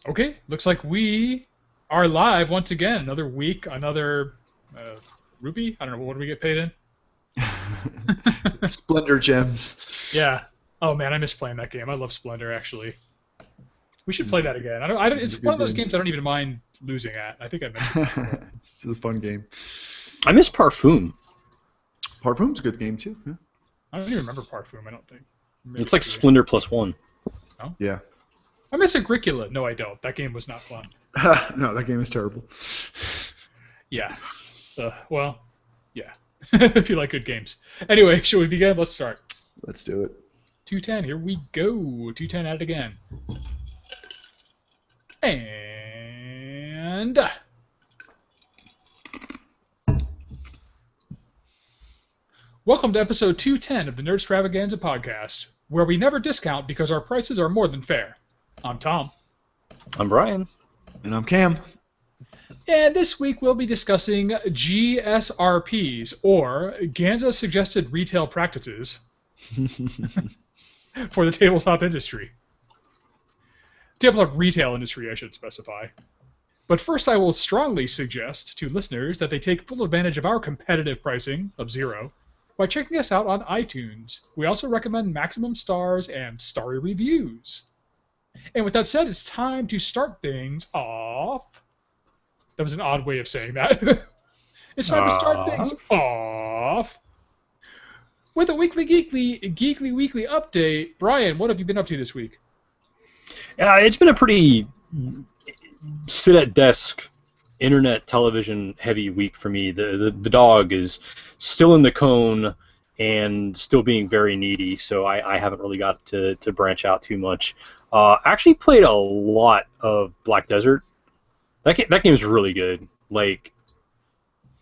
Okay, looks like we are live once again. Another week, another rupee. I don't know, what do we get paid in? Splendor Gems. Yeah. Oh man, I miss playing that game. I love Splendor actually. We should play that again. It's It's a one good of those game. games I don't even mind losing at. I think I mentioned it before. It's a fun game. I miss Parfum. Parfum's a good game too. Yeah. I don't even remember Parfum. I don't think. Maybe It's like I do. Splendor plus one. Yeah. I miss Agricola. No, I don't. That game was not fun. No, that game is terrible. Yeah. Well, yeah. If you like good games. Anyway, shall we begin? Let's start. Let's do it. 210. Here we go. 210 at it again. And welcome to episode 210 of the Nerd Extravaganza podcast, where we never discount because our prices are more than fair. I'm Tom. I'm Brian. And I'm Cam. And this week we'll be discussing G.S.R.P.s, or Ganza Suggested Retail Practices, for the tabletop industry. Tabletop retail industry, I should specify. But first I will strongly suggest to listeners that they take full advantage of our competitive pricing of $0 by checking us out on iTunes. We also recommend maximum stars and starry reviews. And with that said, it's time to start things off. That was an odd way of saying that. It's time to start things off with a weekly geekly weekly update. Brian, what have you been up to this week? It's been a pretty sit at desk, internet, television heavy week for me. The dog is still in the cone and still being very needy, so I haven't really got to branch out too much. Actually played a lot of Black Desert. That game is really good. Like,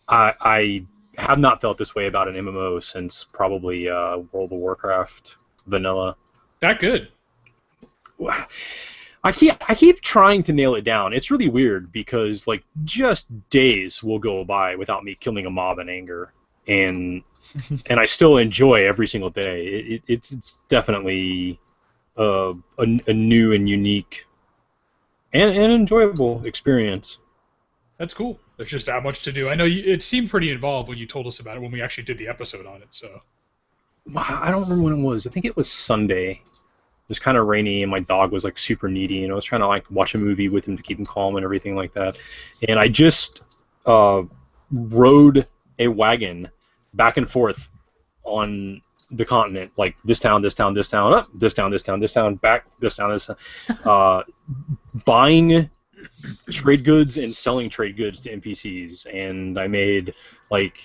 I have not felt this way about an MMO since probably World of Warcraft vanilla. That good? I keep trying to nail it down. It's really weird because like just days will go by without me killing a mob in anger, and I still enjoy every single day. It's definitely a new and unique and enjoyable experience. That's cool. There's just that much to do. I know it seemed pretty involved when you told us about it when we actually did the episode on it. So I don't remember when it was. I think it was Sunday. It was kind of rainy, and my dog was like super needy, and I was trying to like watch a movie with him to keep him calm and everything like that. And I just rode a wagon back and forth on the continent, like this town, this town, this town, up, this town, this town, this town, back, this town, this town, buying trade goods and selling trade goods to NPCs, and I made like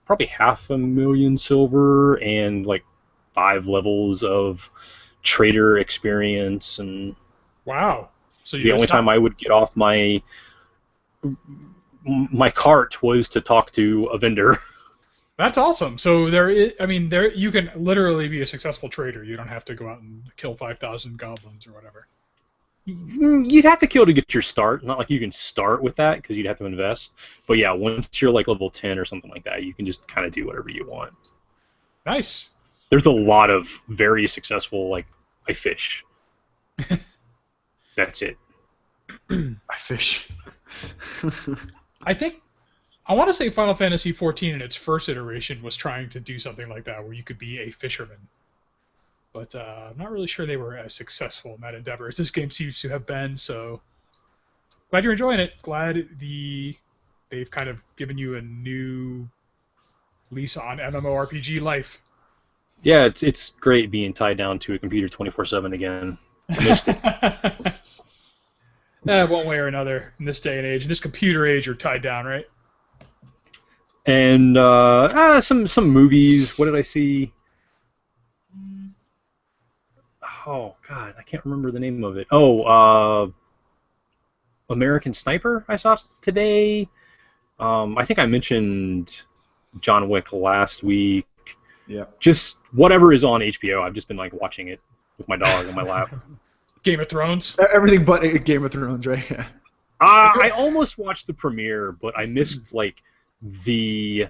probably 500,000 silver and like 5 levels of trader experience. And wow. So the only time I would get off my cart was to talk to a vendor. That's awesome. So you can literally be a successful trader. You don't have to go out and kill 5,000 goblins or whatever. You'd have to kill to get your start. Not like you can start with that because you'd have to invest. But yeah, once you're like level 10 or something like that, you can just kind of do whatever you want. Nice. There's a lot of very successful, like, I fish. That's it. I fish. I want to say Final Fantasy XIV in its first iteration was trying to do something like that, where you could be a fisherman. But I'm not really sure they were as successful in that endeavor as this game seems to have been, so glad you're enjoying it. Glad they've kind of given you a new lease on MMORPG life. Yeah, it's great being tied down to a computer 24/7 again. I missed it. One way or another, in this day and age, in this computer age, you're tied down, right? And some movies. What did I see? Oh God, I can't remember the name of it. Oh, American Sniper. I saw today. I think I mentioned John Wick last week. Yeah. Just whatever is on HBO. I've just been like watching it with my dog on my lap. Game of Thrones. Everything but Game of Thrones, right? Yeah. I almost watched the premiere, but I missed like the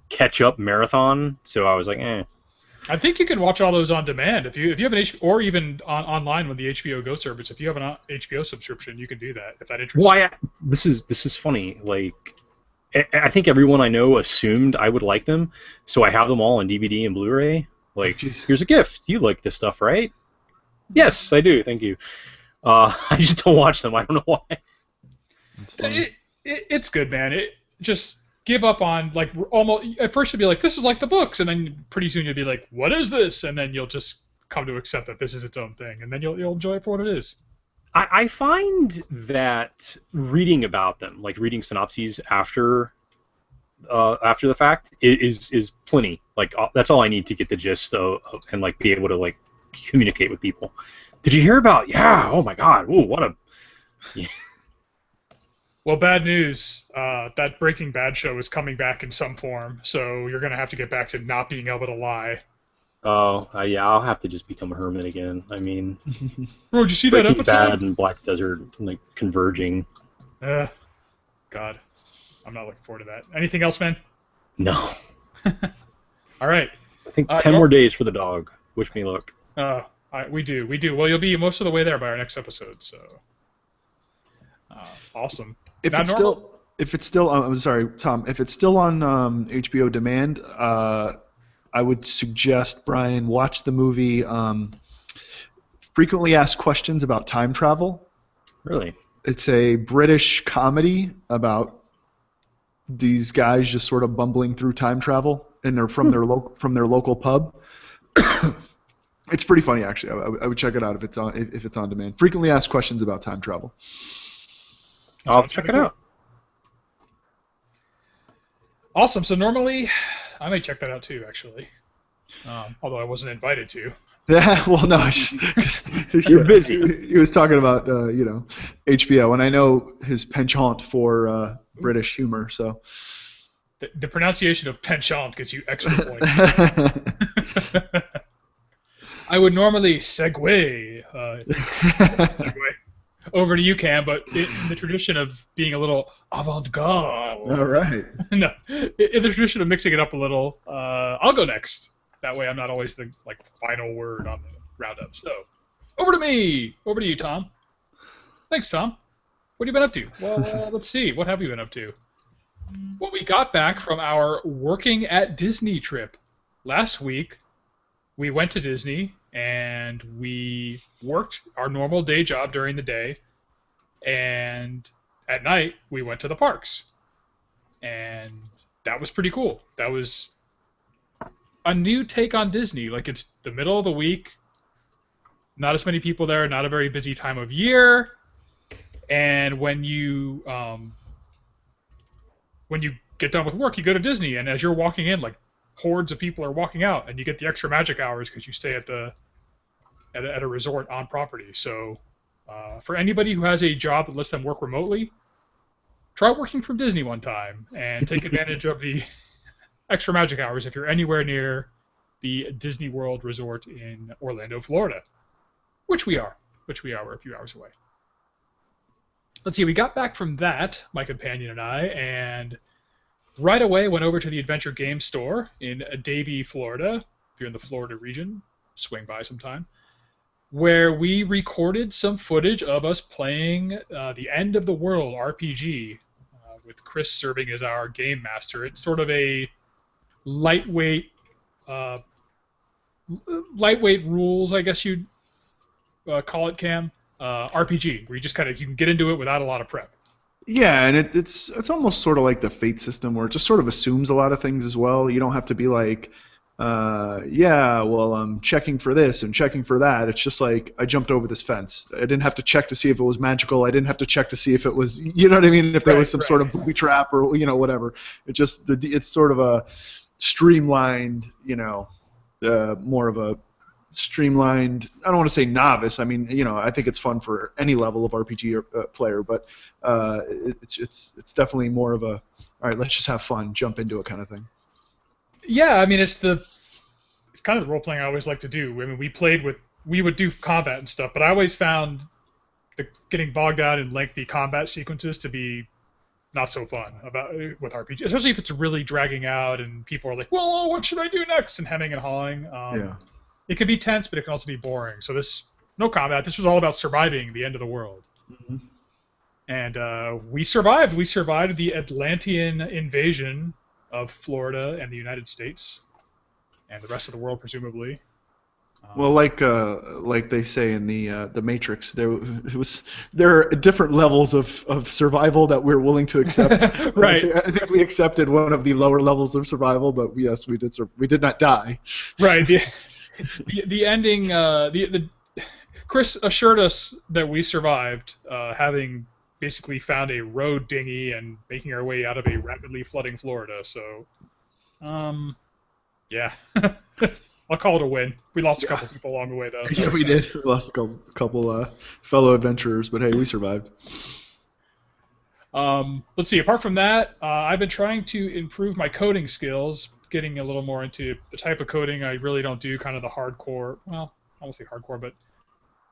catch up marathon, so I was like, eh. I think you can watch all those on demand if you have an or even online with the HBO Go service. If you have an HBO subscription, you can do that if that interests you. Why? This is funny. Like, I think everyone I know assumed I would like them, so I have them all on DVD and Blu-ray. Like, Jeez. here's a gift. You like this stuff, right? Yes, I do. Thank you. I just don't watch them. I don't know why. That's funny. It's good, man. It just give up on like almost at first you'll be like this is like the books, and then pretty soon you'll be like what is this, and then you'll just come to accept that this is its own thing, and then you'll enjoy it for what it is. I find that reading about them, like reading synopses after the fact, is plenty. Like that's all I need to get the gist of and like be able to like communicate with people. Did you hear about? Yeah. Oh my God. Ooh, what a. Yeah. Well, bad news. That Breaking Bad show is coming back in some form, so you're gonna have to get back to not being able to lie. Oh, yeah. I'll have to just become a hermit again. I mean, Oh, did you see that Breaking episode? Bad and Black Desert like converging. God, I'm not looking forward to that. Anything else, man? No. All right. I think 10 more days for the dog. Wish me luck. We do. Well, you'll be most of the way there by our next episode, so awesome. If Not it's normal? still, I'm sorry, Tom. If it's still on HBO Demand, I would suggest Brian watch the movie Frequently Asked Questions About Time Travel. Really? It's a British comedy about these guys just sort of bumbling through time travel, and they're from their local pub. It's pretty funny, actually. I would check it out if it's on demand. Frequently Asked Questions About Time Travel. I'll check it out. Awesome. So normally, I may check that out too, actually. Although I wasn't invited to. Yeah, well, no, it's just You're busy. He was talking about HBO, and I know his penchant for British humor. So The pronunciation of penchant gets you extra points. I would normally segue over to you, Cam, but in the tradition of being a little avant-garde. All right. No, in the tradition of mixing it up a little, I'll go next. That way I'm not always the final word on the roundup. So, over to me. Over to you, Tom. Thanks, Tom. What have you been up to? Well, let's see. What have you been up to? Well, we got back from our working at Disney trip. Last week, we went to Disney, and we worked our normal day job during the day, and at night, we went to the parks. And that was pretty cool. That was a new take on Disney. Like, it's the middle of the week, not as many people there, not a very busy time of year, and when you get done with work, you go to Disney, and as you're walking in, like, hordes of people are walking out, and you get the extra magic hours because you stay at a resort on property. So for anybody who has a job that lets them work remotely, try working from Disney one time and take advantage of the extra magic hours if you're anywhere near the Disney World Resort in Orlando, Florida, which we are. We're a few hours away. Let's see, we got back from that, my companion and I, and right away went over to the Adventure Game Store in Davie, Florida. If you're in the Florida region, swing by sometime, where we recorded some footage of us playing the End of the World RPG with Chris serving as our game master. It's sort of a lightweight rules, I guess you'd call it, Cam, RPG, where you just you can get into it without a lot of prep. Yeah, and it's almost sort of like the Fate system, where it just sort of assumes a lot of things as well. You don't have to be like, I'm checking for this and checking for that. It's just like, I jumped over this fence. I didn't have to check to see if it was magical. I didn't have to check to see if it was, you know what I mean, if there was some sort of booby trap or, whatever. It's sort of a streamlined, more of a streamlined, I don't want to say novice. I mean, I think it's fun for any level of RPG player, but it's definitely more of a, all right, let's just have fun, jump into it kind of thing. Yeah, I mean, it's kind of the role playing I always like to do. I mean, we would do combat and stuff, but I always found getting bogged down in lengthy combat sequences to be not so fun about with RPG, especially if it's really dragging out and people are like, well, what should I do next? And hemming and hawing. Yeah. It can be tense, but it can also be boring. So no combat. This was all about surviving the end of the world. Mm-hmm. And we survived. We survived the Atlantean invasion of Florida and the United States, and the rest of the world, presumably. Well, like they say in the Matrix, there are different levels of survival that we're willing to accept. Right. I think we accepted one of the lower levels of survival, but yes, we did not die. Right. The ending. Chris assured us that we survived, having basically found a road dinghy and making our way out of a rapidly flooding Florida. So, yeah. I'll call it a win. We lost a couple people along the way, though. Yeah, we did. We lost a couple fellow adventurers, but hey, we survived. Let's see. Apart from that, I've been trying to improve my coding skills, getting a little more into the type of coding I really don't do, kind of the hardcore, well, I won't say hardcore, but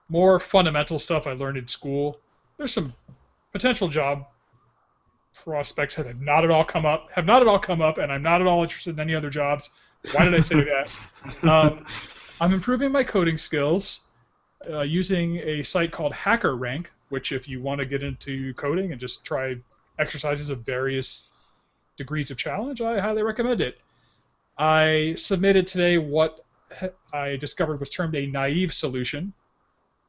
more fundamental stuff I learned in school. There's some potential job prospects that have not at all come up, and I'm not at all interested in any other jobs. Why did I say that? I'm improving my coding skills using a site called HackerRank, which if you want to get into coding and just try exercises of various degrees of challenge, I highly recommend it. I submitted today what I discovered was termed a naive solution.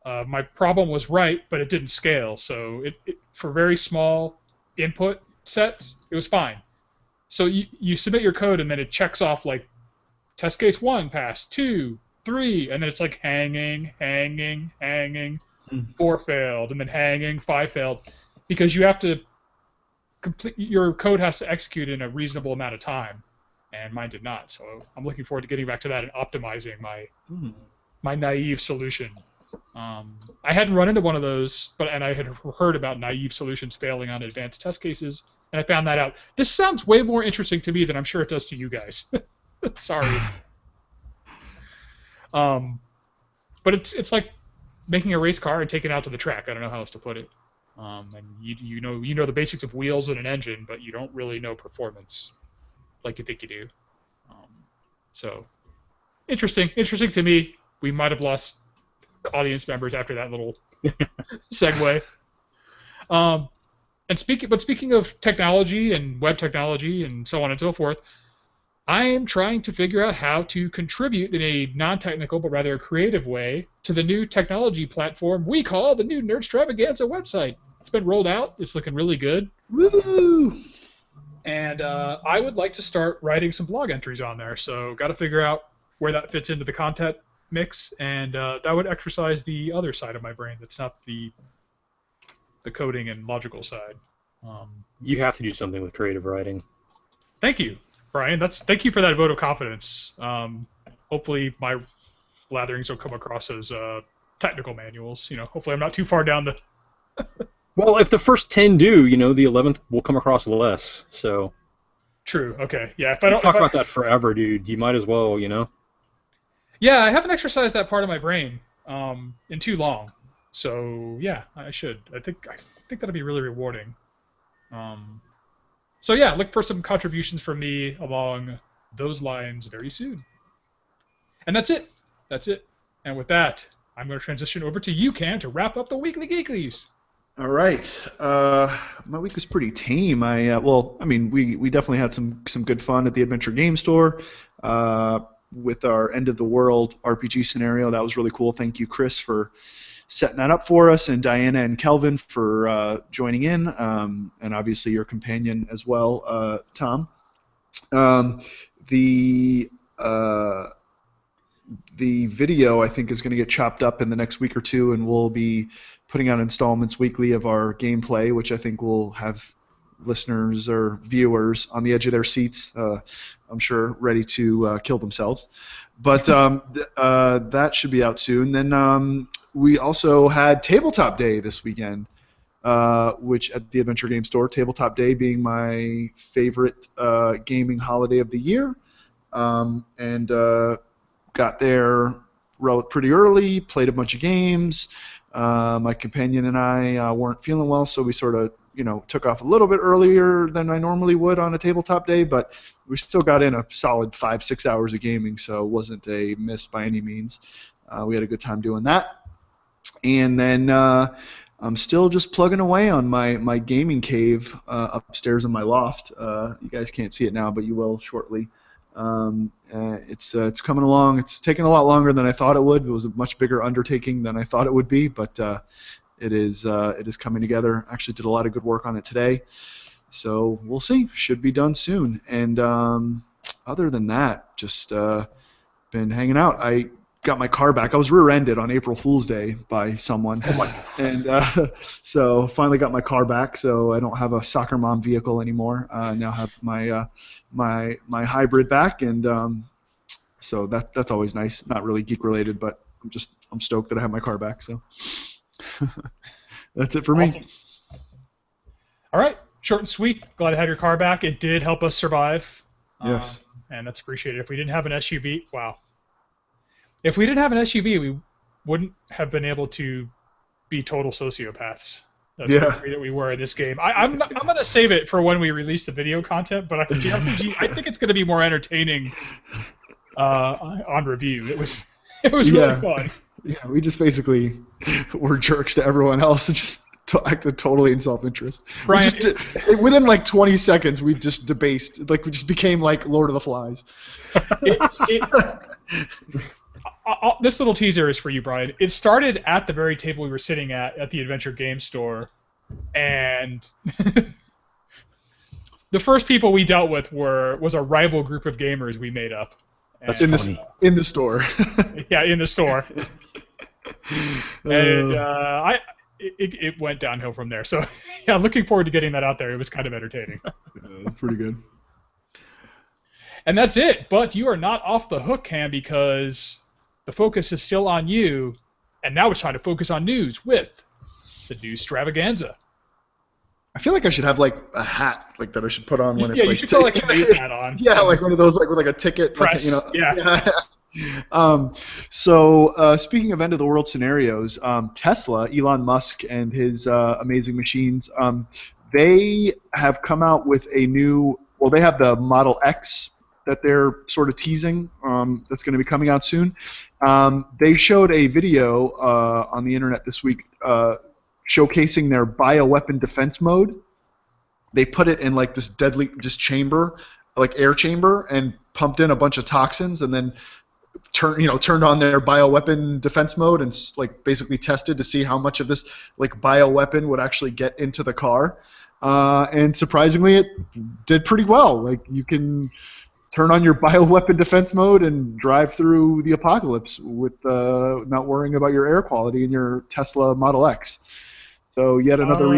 My problem was right, but it didn't scale. So for very small input sets, it was fine. So you submit your code, and then it checks off like test case 1 passed, 2, 3, and then it's like hanging, 4 failed, and then hanging, 5 failed, because you have to your code has to execute in a reasonable amount of time, and mine did not. So I'm looking forward to getting back to that and optimizing my naive solution. I hadn't run into one of those, and I had heard about naive solutions failing on advanced test cases, and I found that out. This sounds way more interesting to me than I'm sure it does to you guys. Sorry. But it's like making a race car and taking it out to the track. I don't know how else to put it. And you know the basics of wheels and an engine, but you don't really know performance like you think you do. So interesting to me. We might have lost audience members after that little segue. Speaking of technology and web technology and so on and so forth, I am trying to figure out how to contribute in a non-technical but rather a creative way to the new technology platform we call the new Nerdstravaganza website. It's been rolled out. It's looking really good. Woo! And I would like to start writing some blog entries on there. So got to figure out where that fits into the content mix, and that would exercise the other side of my brain that's not the coding and logical side. You have to do something with creative writing. Thank you, Brian. Thank you for that vote of confidence. Hopefully my blatherings don't come across as technical manuals. Hopefully I'm not too far down the... Well, if the first 10 do, the 11th will come across less. So. True. Okay. Yeah. If I don't talk about that forever, dude, you might as well, Yeah, I haven't exercised that part of my brain in too long. So yeah, I should. I think that'll be really rewarding. So yeah, look for some contributions from me along those lines very soon. And that's it. And with that, I'm going to transition over to you, Cam, to wrap up the Weekly Geeklies. All right. My week was pretty tame. We definitely had some good fun at the Adventure Game Store with our end of the world RPG scenario. That was really cool. Thank you, Chris, for setting that up for us, and Diana and Kelvin for joining in, and obviously your companion as well, Tom. The video, I think, is going to get chopped up in the next week or two, and we'll be putting out installments weekly of our gameplay, which I think will have listeners or viewers on the edge of their seats, I'm sure, ready to kill themselves. But that should be out soon. Then we also had Tabletop Day this weekend, which at the Adventure Game Store, Tabletop Day being my favorite gaming holiday of the year. And got there pretty early, played a bunch of games. My companion and I weren't feeling well, so we sort of took off a little bit earlier than I normally would on a tabletop day, but we still got in a solid 5-6 hours of gaming, so it wasn't a miss by any means. We had a good time doing that. And then I'm still just plugging away on my gaming cave upstairs in my loft. You guys can't see it now, but you will shortly. It's coming along. It's taking a lot longer than I thought it would. It was a much bigger undertaking than I thought it would be, but it is coming together. Actually did a lot of good work on it today. So we'll see. Should be done soon. And other than that, just been hanging out. I got my car back. I was rear-ended on April Fool's Day by someone, and so finally got my car back. So I don't have a soccer mom vehicle anymore. I now have my my hybrid back, and so that's always nice. Not really geek related, but I'm stoked that I have my car back. So that's it for me. All right, short and sweet. Glad to have your car back. It did help us survive. Yes, and that's appreciated. If we didn't have an SUV, wow. If we didn't have an SUV, we wouldn't have been able to be total sociopaths. That's the way that we were in this game. I'm going to save it for when we release the video content, but the RPG, I think it's going to be more entertaining on review. It was really fun. Yeah, we just basically were jerks to everyone else and just acted totally in self-interest. Brian, within like 20 seconds, we just debased. Like we just became like Lord of the Flies. This little teaser is for you, Brian. It started at the very table we were sitting at the Adventure Game Store, and the first people we dealt with was a rival group of gamers we made up. That's in the store. Yeah, in the store. And it went downhill from there. So yeah, looking forward to getting that out there. It was kind of entertaining. That's pretty good. And that's it. But you are not off the hook, Cam, because the focus is still on you, and now it's time to focus on news with the News Stravaganza. I feel like I should have like a hat like that I should put on when it's like. Yeah, you should put like a news hat on. Yeah, like one of those like with like a ticket. Press. Like, Yeah. So speaking of end of the world scenarios, Tesla, Elon Musk, and his amazing machines, they have come out with a new. Well, they have the Model X that they're sort of teasing that's going to be coming out soon. They showed a video on the internet this week showcasing their bioweapon defense mode. They put it in like this deadly chamber, like air chamber, and pumped in a bunch of toxins, and then turned on their bioweapon defense mode and like basically tested to see how much of this like bioweapon would actually get into the car. And surprisingly, it did pretty well. Like you can turn on your bioweapon defense mode and drive through the apocalypse with not worrying about your air quality in your Tesla Model X. So yet another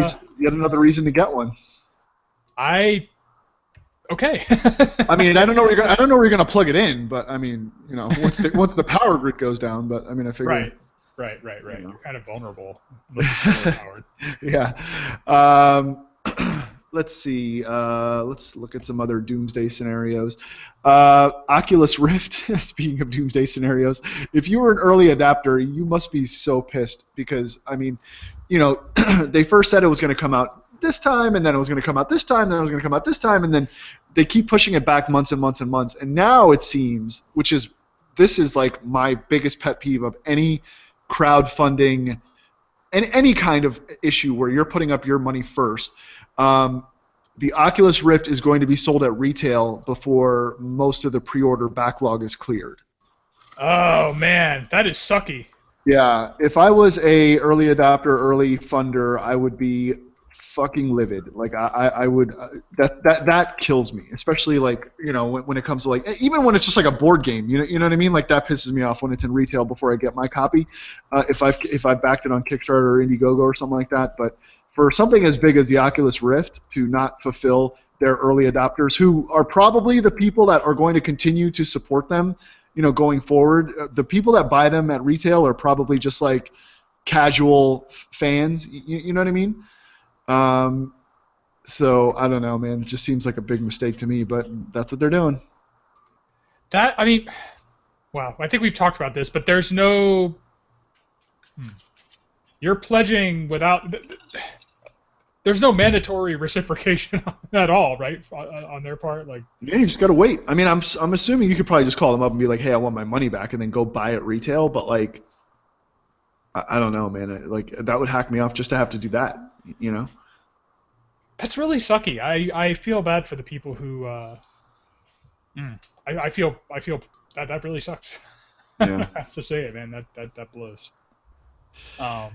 reason to get one. Okay. I mean, I don't know where you're gonna plug it in, but I mean, once the power grid goes down, but I mean, I figure. Right. You're kind of vulnerable. Powered. Yeah. Let's see. Let's look at some other doomsday scenarios. Oculus Rift, speaking of doomsday scenarios, if you were an early adapter, you must be so pissed because, I mean, they first said it was going to come out this time, and then it was going to come out this time, then it was going to come out this time, and then they keep pushing it back months and months and months. And now it seems, this is like my biggest pet peeve of any crowdfunding and any kind of issue where you're putting up your money first. The Oculus Rift is going to be sold at retail before most of the pre-order backlog is cleared. Oh man, that is sucky. Yeah, if I was a early adopter, early funder, I would be fucking livid. Like I would that kills me, especially like when it comes to like even when it's just like a board game. You know what I mean? Like that pisses me off when it's in retail before I get my copy. If I've backed it on Kickstarter or Indiegogo or something like that, but for something as big as the Oculus Rift to not fulfill their early adopters, who are probably the people that are going to continue to support them, going forward, the people that buy them at retail are probably just like casual fans. You know what I mean? So I don't know, man. It just seems like a big mistake to me, but that's what they're doing. Wow. I think we've talked about this, but there's no. You're pledging without. there's no mandatory reciprocation at all, right? On their part, like. Yeah, you just gotta wait. I mean, I'm assuming you could probably just call them up and be like, "Hey, I want my money back," and then go buy it retail. But like, I don't know, man. Like that would hack me off just to have to do that. You know? That's really sucky. I feel bad for the people who. I feel that really sucks. Yeah. I have to say it, man. That blows. I'm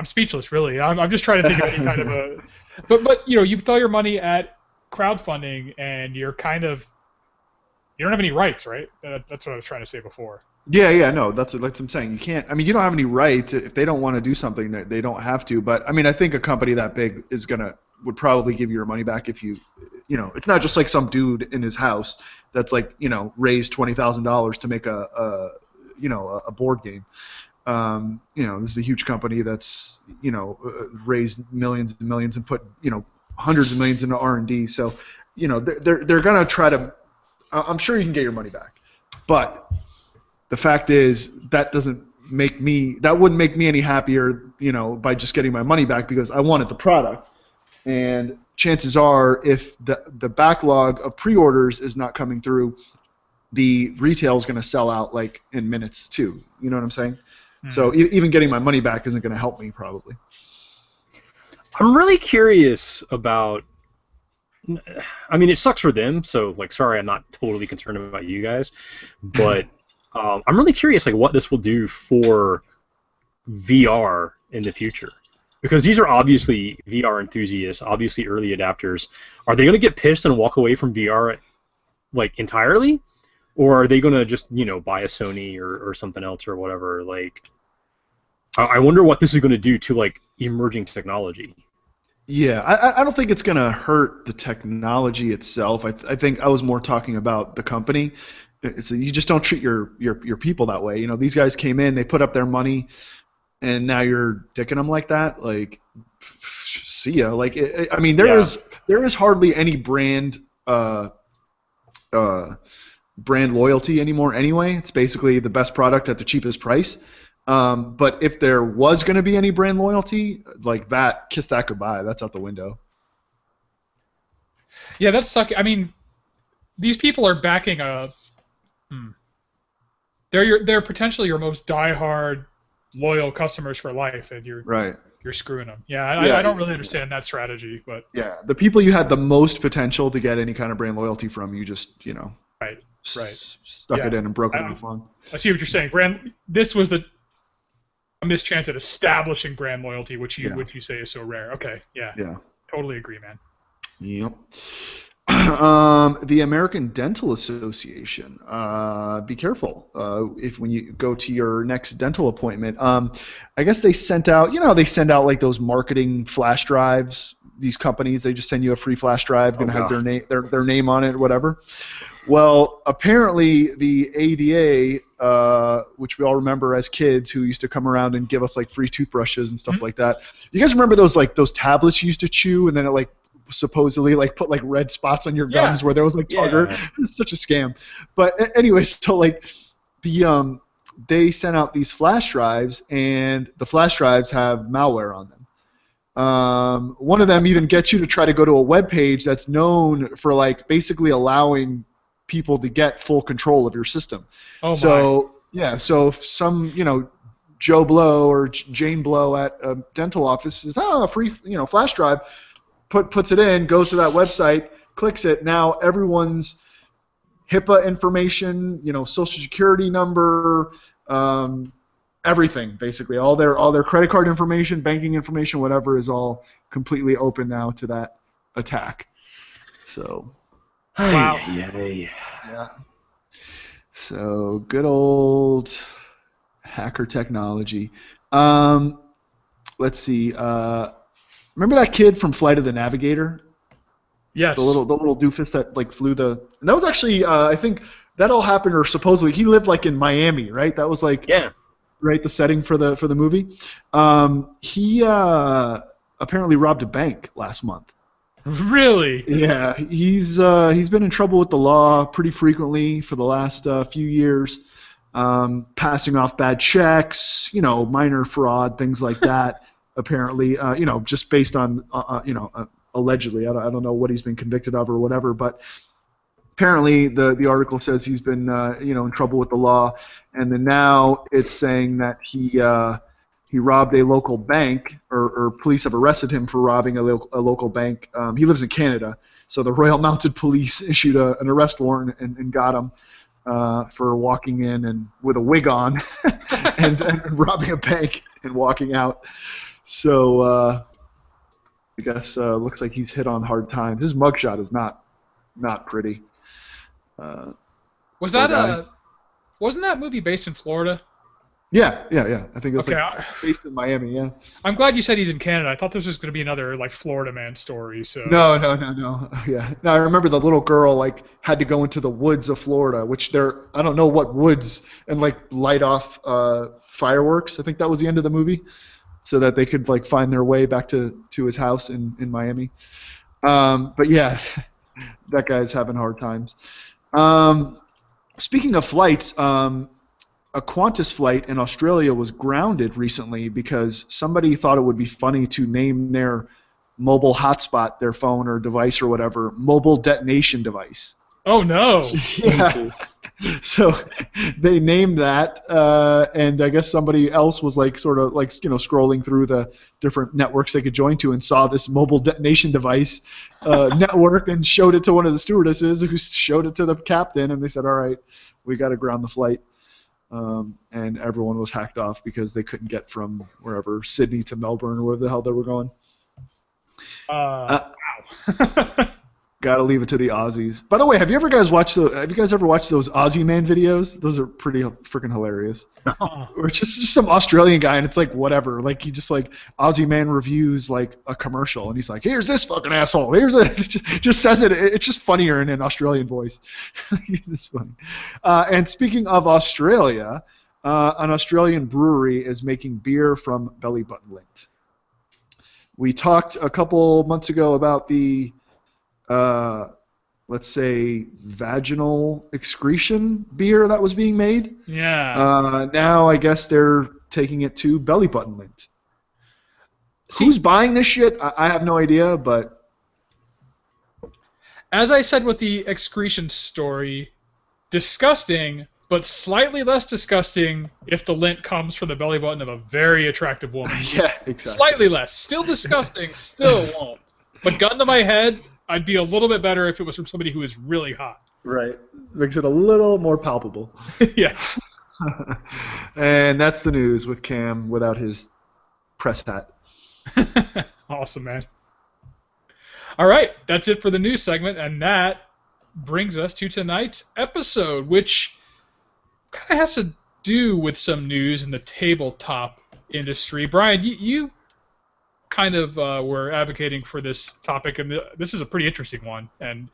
speechless, really. I'm just trying to think of any kind of a. But you throw your money at crowdfunding, and you don't have any rights, right? That's what I was trying to say before. Yeah, no, that's what I'm saying. You can't. I mean, you don't have any rights if they don't want to do something. They don't have to. But I mean, I think a company that big would probably give you your money back if it's not just like some dude in his house that's like raised $20,000 to make a board game. This is a huge company that's raised millions and millions and put hundreds of millions into R&D. So they're gonna try to. I'm sure you can get your money back, but the fact is that wouldn't make me any happier by just getting my money back, because I wanted the product, and chances are if the backlog of pre-orders is not coming through, the retail is going to sell out like in minutes too. You know what I'm saying? So even getting my money back isn't going to help me probably. I'm really curious about. I mean, it sucks for them. So like, sorry, I'm not totally concerned about you guys, but I'm really curious like what this will do for VR in the future, because these are obviously VR enthusiasts, obviously early adapters. Are they going to get pissed and walk away from VR like entirely, or are they going to just buy a Sony or something else or whatever? Like, I wonder what this is going to do to like emerging technology. Yeah, I don't think it's going to hurt the technology itself. I think I was more talking about the company. So you just don't treat your people that way. These guys came in, they put up their money, and now you're dicking them like that. Like, see ya. Like, I mean, there is hardly any brand loyalty anymore. Anyway, it's basically the best product at the cheapest price. But if there was going to be any brand loyalty, like that, kiss that goodbye. That's out the window. Yeah, that's sucky. I mean, these people are backing a. They're potentially your most diehard, loyal customers for life, and you're screwing them. Yeah, I don't really understand that strategy, but yeah, the people you had the most potential to get any kind of brand loyalty from, you just stuck it in and broke it off on. I see what you're saying. This was a mischance at establishing brand loyalty, which you say is so rare. Okay, yeah, totally agree, man. Yep. The American Dental Association. Be careful when you go to your next dental appointment. I guess they sent out. They send out like those marketing flash drives. These companies, they just send you a free flash drive and it has their name on it or whatever. Well, apparently the ADA, which we all remember as kids, who used to come around and give us like free toothbrushes and stuff like that. You guys remember those tablets you used to chew and then it supposedly put red spots on your gums where there was tartar? It was such a scam. But anyway, so they sent out these flash drives, and the flash drives have malware on them. One of them even gets you to try to go to a web page that's known for basically allowing people to get full control of your system. So if some Joe Blow or Jane Blow at a dental office says, a free flash drive, puts it in, goes to that website, clicks it. Now everyone's HIPAA information, social security number, everything basically, all their credit card information, banking information, whatever, is all completely open now to that attack. So, wow. Yeah. So good old hacker technology. Let's see. Remember that kid from Flight of the Navigator? Yes. The little doofus that flew the. And that was actually I think that all happened, or supposedly he lived in Miami, right? That was right, the setting for the movie. He apparently robbed a bank last month. Really? Yeah, he's been in trouble with the law pretty frequently for the last few years. passing off bad checks, minor fraud, things like that. Apparently, just based on, allegedly. I don't know what he's been convicted of or whatever, but apparently the article says he's been, in trouble with the law, and then now it's saying that he robbed a local bank, or police have arrested him for robbing a local bank. He lives in Canada, so the Royal Mounted Police issued an arrest warrant and got him for walking in and with a wig on and robbing a bank and walking out. So I guess looks like he's hit on hard times. His mugshot is not pretty. Wasn't that movie based in Florida? Yeah. I think it's okay. Based in Miami. Yeah. I'm glad you said he's in Canada. I thought this was going to be another Florida man story. So. No. Yeah. No, I remember the little girl had to go into the woods of Florida, which I don't know what woods, and light off fireworks. I think that was the end of the movie, so that they could find their way back to his house in Miami. But yeah, that guy's having hard times. Speaking of flights, a Qantas flight in Australia was grounded recently because somebody thought it would be funny to name their mobile hotspot, their phone or device or whatever, mobile detonation device. Oh no! Yeah. So they named that, and I guess somebody else was scrolling through the different networks they could join to and saw this mobile detonation device network and showed it to one of the stewardesses, who showed it to the captain, and they said, "All right, we got to ground the flight." And everyone was hacked off because they couldn't get from wherever, Sydney to Melbourne or where the hell they were going. Wow. Gotta leave it to the Aussies. By the way, have you guys ever watched those Aussie Man videos? Those are pretty freaking hilarious. Or it's just some Australian guy, and it's whatever. He just Aussie Man reviews a commercial, and he's like, "Here's this fucking asshole. Here's a," just says it. It's just funnier in an Australian voice. It's funny. And speaking of Australia, an Australian brewery is making beer from belly button lint. We talked a couple months ago about the let's say vaginal excretion beer that was being made. Yeah. Now I guess they're taking it to belly button lint. Who's buying this shit? I have no idea, but as I said with the excretion story, disgusting, but slightly less disgusting if the lint comes from the belly button of a very attractive woman. Yeah, exactly. Slightly less. Still disgusting, still won't. But gun to my head, I'd be a little bit better if it was from somebody who is really hot. Right. Makes it a little more palpable. Yes. And that's the news with Cam without his press hat. Awesome, man. All right, that's it for the news segment, and that brings us to tonight's episode, which kind of has to do with some news in the tabletop industry. Brian, you kind of were advocating for this topic, and this is a pretty interesting one, and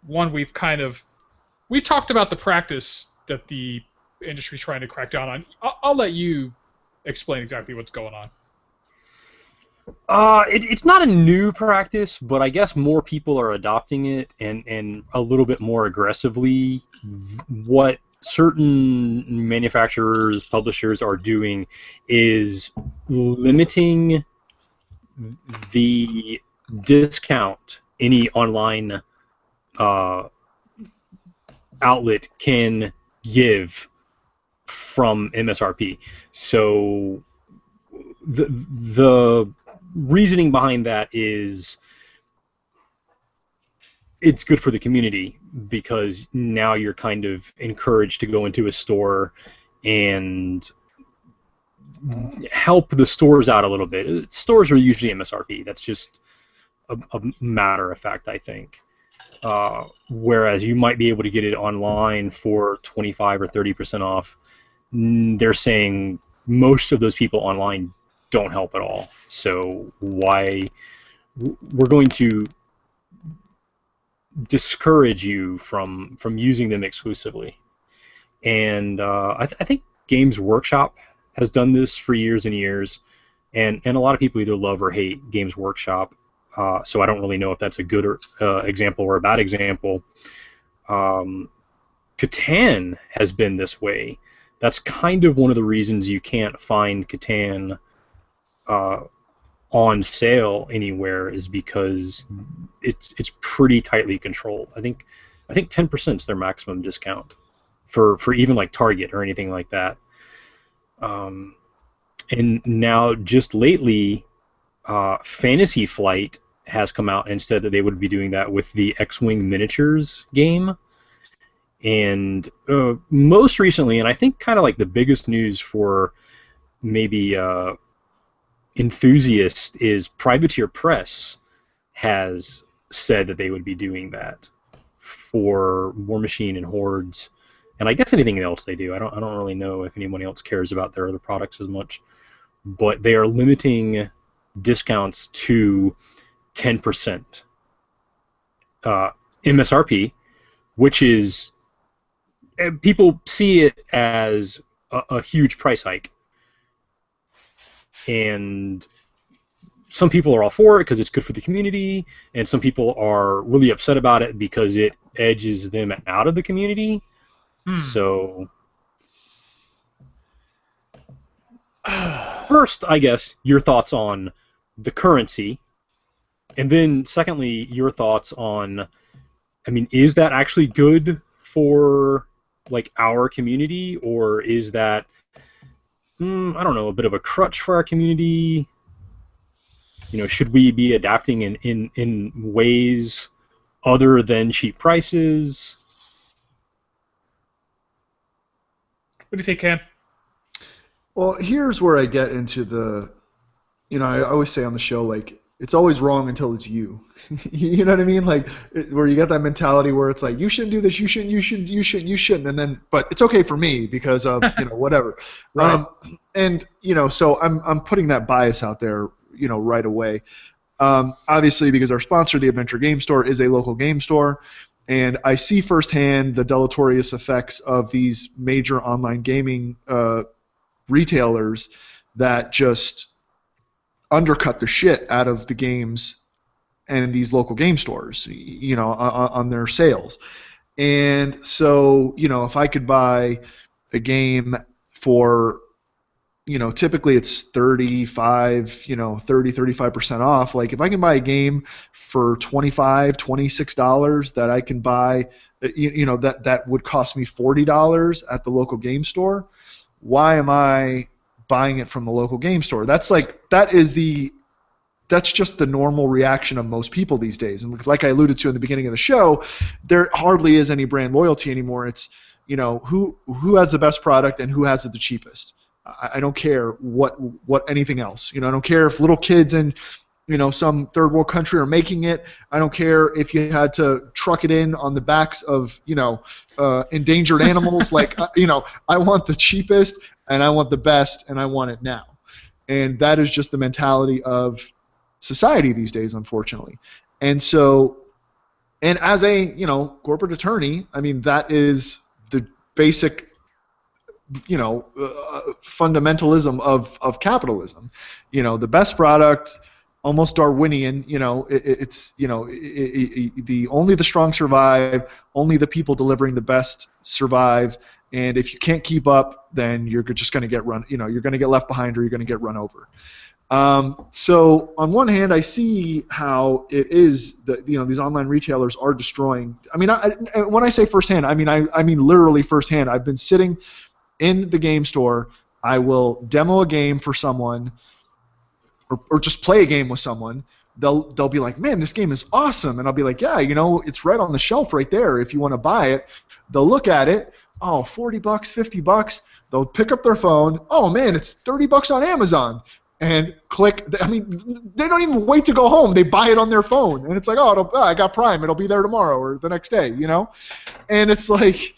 one we talked about the practice that the industry's trying to crack down on. I'll let you explain exactly what's going on. It's not a new practice, but I guess more people are adopting it, and a little bit more aggressively. What certain manufacturers, publishers are doing is limiting the discount any online outlet can give from MSRP. So the reasoning behind that is it's good for the community, because now you're kind of encouraged to go into a store and help the stores out a little bit. Stores are usually MSRP. That's just a matter of fact, I think. Whereas you might be able to get it online for 25 or 30% off. They're saying most of those people online don't help at all. So why we're going to discourage you from using them exclusively. And I think Games Workshop has done this for years and years, and a lot of people either love or hate Games Workshop. So I don't really know if that's a good example or a bad example. Catan has been this way. That's kind of one of the reasons you can't find Catan on sale anywhere, is because it's pretty tightly controlled. I think 10% is their maximum discount for even like Target or anything like that. And now just lately, Fantasy Flight has come out and said that they would be doing that with the X-Wing miniatures game. And most recently, and I think kind of like the biggest news for maybe enthusiasts, is Privateer Press has said that they would be doing that for War Machine and Hordes, and I guess anything else they do. I don't really know if anyone else cares about their other products as much, but they are limiting discounts to 10% MSRP, which is, people see it as a huge price hike, and some people are all for it because it's good for the community, and some people are really upset about it because it edges them out of the community. So first, I guess, your thoughts on the currency, and then secondly, your thoughts on, I mean, is that actually good for like our community, or is that, I don't know, a bit of a crutch for our community? You know, should we be adapting in ways other than cheap prices? What do you think, Cam? Well, here's where I get into the, I always say on the show, like, it's always wrong until it's you. You know what I mean? Like, where you get that mentality where it's like, you shouldn't do this, you shouldn't, and then, but it's okay for me because of, whatever. Right. And, so I'm putting that bias out there, right away. Obviously, because our sponsor, the Adventure Game Store, is a local game store, and I see firsthand the deleterious effects of these major online gaming retailers that just undercut the shit out of the games and these local game stores, on their sales. And so, if I could buy a game for, typically it's 35% off. Like, if I can buy a game for $25, $26 that I can buy, that would cost me $40 at the local game store, why am I buying it from the local game store? That's just the normal reaction of most people these days. And like I alluded to in the beginning of the show, there hardly is any brand loyalty anymore. It's, who has the best product and who has it the cheapest. I don't care what anything else. I don't care if little kids in, some third world country are making it. I don't care if you had to truck it in on the backs of, endangered animals. Like, I want the cheapest and I want the best and I want it now. And that is just the mentality of society these days, unfortunately. And so, and as a, corporate attorney, I mean, that is the basic, fundamentalism of capitalism. The best product, almost Darwinian. Only the strong survive. Only the people delivering the best survive. And if you can't keep up, then you're just going to get run. You're going to get left behind, or you're going to get run over. So on one hand, I see how it is that these online retailers are destroying. I mean, when I say firsthand, I mean literally firsthand. I've been sitting in the game store. I will demo a game for someone, or just play a game with someone. They'll be like, man, this game is awesome, and I'll be like, yeah, it's right on the shelf right there if you want to buy it. They'll look at it, oh, $40, $50. They'll pick up their phone, oh man, it's $30 on Amazon, and click. I mean, they don't even wait to go home. They buy it on their phone, and it's like, oh, I got Prime. It'll be there tomorrow or the next day, And it's like,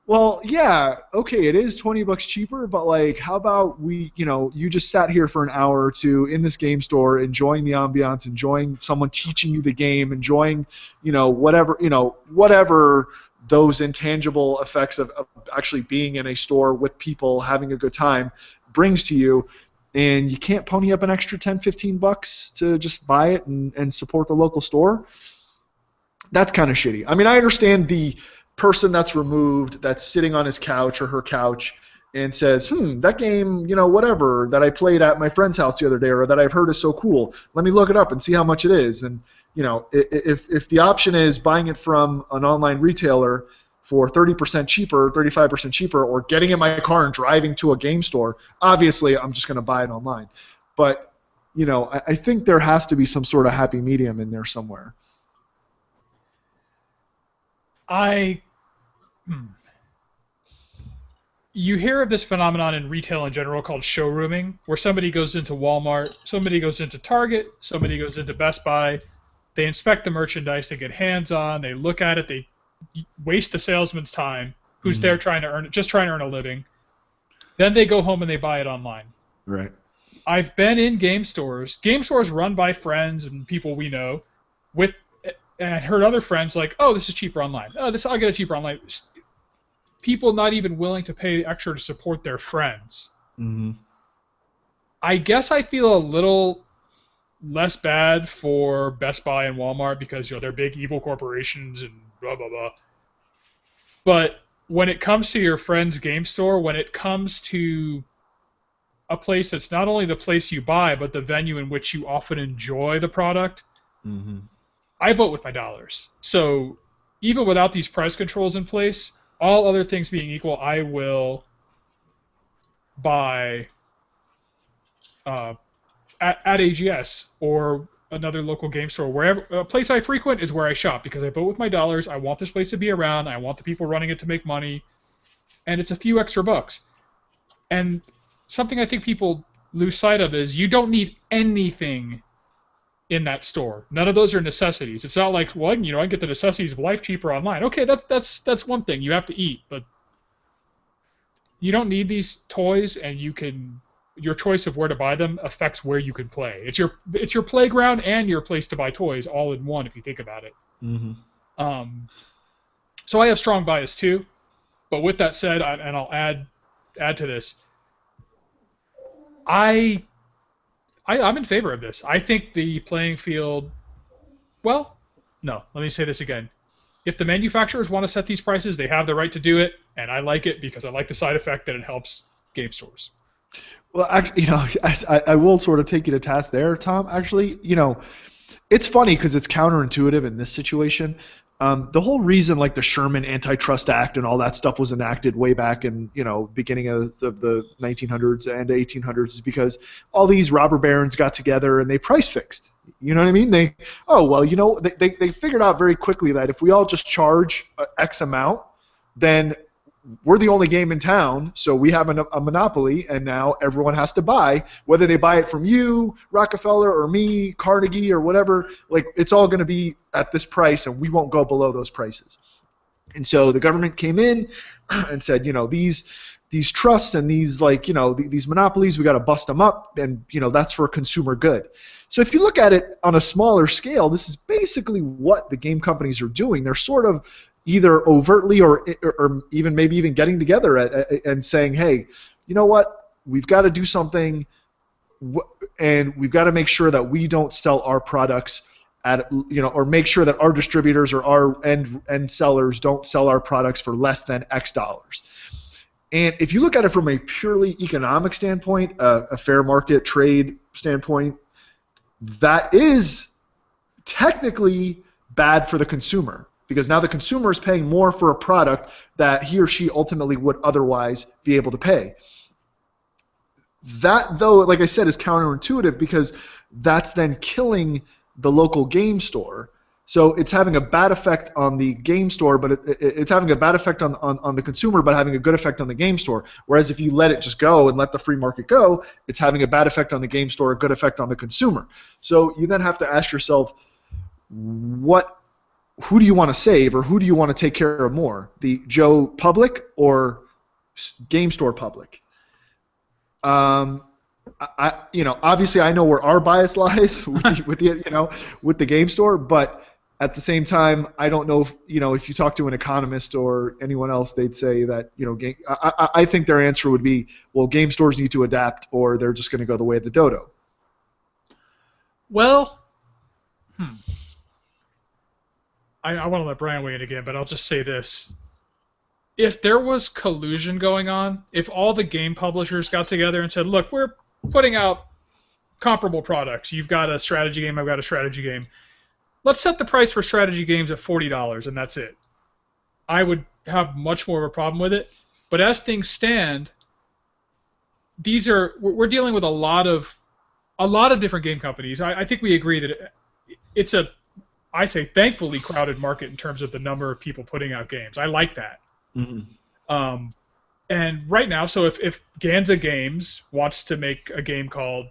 well, yeah, okay, it is $20 cheaper, but like, how about you just sat here for an hour or two in this game store, enjoying the ambiance, enjoying someone teaching you the game, enjoying, whatever those intangible effects of actually being in a store with people having a good time brings to you, and you can't pony up an extra $10, $15 to just buy it and support the local store. That's kind of shitty. I mean, I understand the person that's removed, that's sitting on his couch or her couch, and says, that game, whatever, that I played at my friend's house the other day or that I've heard is so cool, let me look it up and see how much it is. And, if the option is buying it from an online retailer for 30% cheaper, 35% cheaper, or getting in my car and driving to a game store, obviously I'm just going to buy it online. But, I think there has to be some sort of happy medium in there somewhere. You hear of this phenomenon in retail in general called showrooming, where somebody goes into Walmart, somebody goes into Target, somebody goes into Best Buy, they inspect the merchandise, they get hands-on, they look at it, they waste the salesman's time, who's there trying to earn a living. Then they go home and they buy it online. Right. I've been in game stores run by friends and people we know, and I heard other friends like, oh, this is cheaper online. Oh, I'll get it cheaper online. People not even willing to pay extra to support their friends. Mm-hmm. I guess I feel a little less bad for Best Buy and Walmart because they're big evil corporations and blah blah blah. But when it comes to your friend's game store, when it comes to a place that's not only the place you buy but the venue in which you often enjoy the product, I vote with my dollars. So even without these price controls in place, all other things being equal, I will buy at AGS or another local game store. Wherever a place I frequent is where I shop because I vote with my dollars. I want this place to be around. I want the people running it to make money, and it's a few extra bucks. And something I think people lose sight of is you don't need anything in that store. None of those are necessities. It's not like, well, I can get the necessities of life cheaper online. Okay, that's one thing. You have to eat, but you don't need these toys, and your choice of where to buy them affects where you can play. It's your playground and your place to buy toys all in one if you think about it. So I have strong bias too, but with that said, and I'll add to this, I'm in favor of this. I think the playing field... Well, no, let me say this again. If the manufacturers want to set these prices, they have the right to do it, and I like it because I like the side effect that it helps game stores. Well, actually, I will sort of take you to task there, Tom. Actually, it's funny because it's counterintuitive in this situation. The whole reason, like the Sherman Antitrust Act and all that stuff was enacted way back in, beginning of the 1900s and 1800s is because all these robber barons got together and they price fixed. You know what I mean? They figured out very quickly that if we all just charge X amount, then we're the only game in town, so we have a monopoly, and now everyone has to buy, whether they buy it from you, Rockefeller, or me, Carnegie, or whatever. Like, it's all going to be at this price, and we won't go below those prices. And so the government came in and said, these trusts and these these monopolies, we got to bust them up, and that's for consumer good. So if you look at it on a smaller scale, this is basically what the game companies are doing. They're sort of either overtly or even maybe even getting together and saying, hey, you know what, we've got to do something, and we've got to make sure that we don't sell our products at, or make sure that our distributors or our end sellers don't sell our products for less than X dollars. And if you look at it from a purely economic standpoint, a fair market trade standpoint, that is technically bad for the consumer, because now the consumer is paying more for a product that he or she ultimately would otherwise be able to pay. That, though, like I said, is counterintuitive because that's then killing the local game store. So it's having a bad effect on the game store, but it's having a bad effect on the consumer, but having a good effect on the game store. Whereas if you let it just go and let the free market go, it's having a bad effect on the game store, a good effect on the consumer. So you then have to ask yourself, who do you want to save, or who do you want to take care of more, the Joe public or game store public? Obviously I know where our bias lies with the game store, but at the same time, I don't know if you talk to an economist or anyone else, they'd say that I think their answer would be, well, game stores need to adapt, or they're just going to go the way of the dodo. Well, I want to let Brian weigh in again, but I'll just say this. if there was collusion going on, if all the game publishers got together and said, look, we're putting out comparable products. You've got a strategy game, I've got a strategy game. Let's set the price for strategy games at $40, and that's it. I would have much more of a problem with it. But as things stand, we're dealing with a lot of different game companies. I think we agree that it's I say thankfully crowded market in terms of the number of people putting out games. I like that. Mm-hmm. And right now, so if Ganza Games wants to make a game called,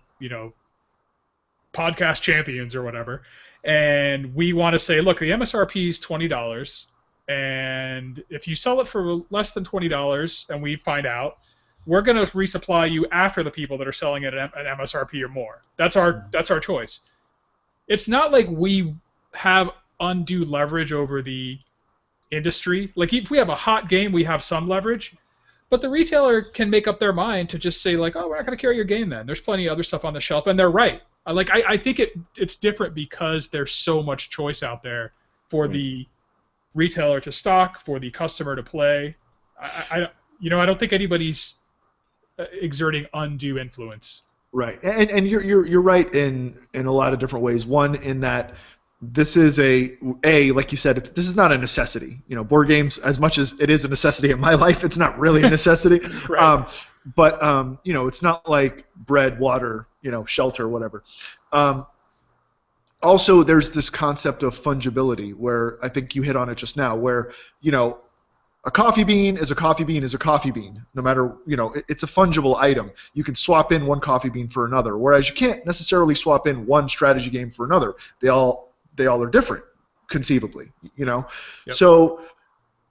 Podcast Champions or whatever, and we want to say, look, the MSRP is $20, and if you sell it for less than $20 and we find out, we're going to resupply you after the people that are selling it at MSRP or more. That's our choice. It's not like we have undue leverage over the industry. Like, if we have a hot game, we have some leverage. But the retailer can make up their mind to just say, like, oh, we're not going to carry your game then. There's plenty of other stuff on the shelf, and they're right. I think it's different because there's so much choice out there for the retailer to stock, for the customer to play. I don't think anybody's exerting undue influence. Right, and you're right in a lot of different ways. One, in that this is like you said, this is not a necessity. Board games, as much as it is a necessity in my life, it's not really a necessity. Right. But it's not like bread, water, shelter, whatever. Also, there's this concept of fungibility, where I think you hit on it just now, where a coffee bean is a coffee bean is a coffee bean. No matter, it's a fungible item. You can swap in one coffee bean for another, whereas you can't necessarily swap in one strategy game for another. They all are different, conceivably. Yep. So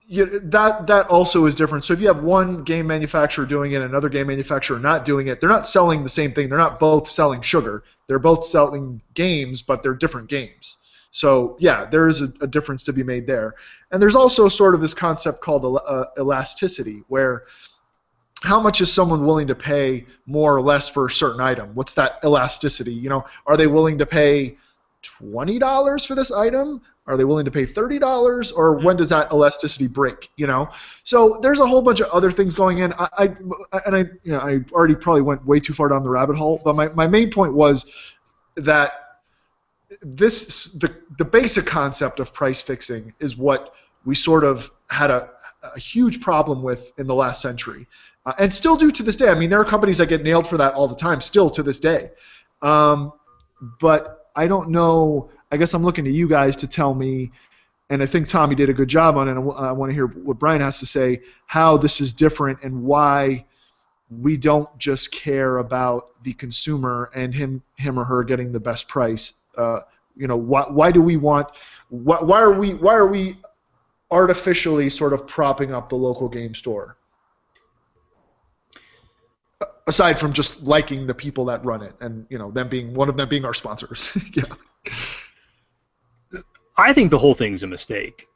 that also is different. So if you have one game manufacturer doing it and another game manufacturer not doing it, they're not selling the same thing. They're not both selling sugar. They're both selling games, but they're different games. So yeah, there is a difference to be made there. And there's also sort of this concept called elasticity, where how much is someone willing to pay more or less for a certain item? What's that elasticity? Are they willing to pay $20 for this item? Are they willing to pay $30? Or when does that elasticity break? So there's a whole bunch of other things going in. I already probably went way too far down the rabbit hole. But my main point was that the basic concept of price fixing is what we sort of had a huge problem with in the last century, and still do to this day. I mean, there are companies that get nailed for that all the time, still to this day. But I don't know. I guess I'm looking to you guys to tell me, and I think Tommy did a good job on it. I want to hear what Brian has to say, how this is different and why we don't just care about the consumer and him or her getting the best price. Why do we want? Why are we artificially sort of propping up the local game store? Aside from just liking the people that run it, and them being one of them being our sponsors. Yeah. I think the whole thing's a mistake,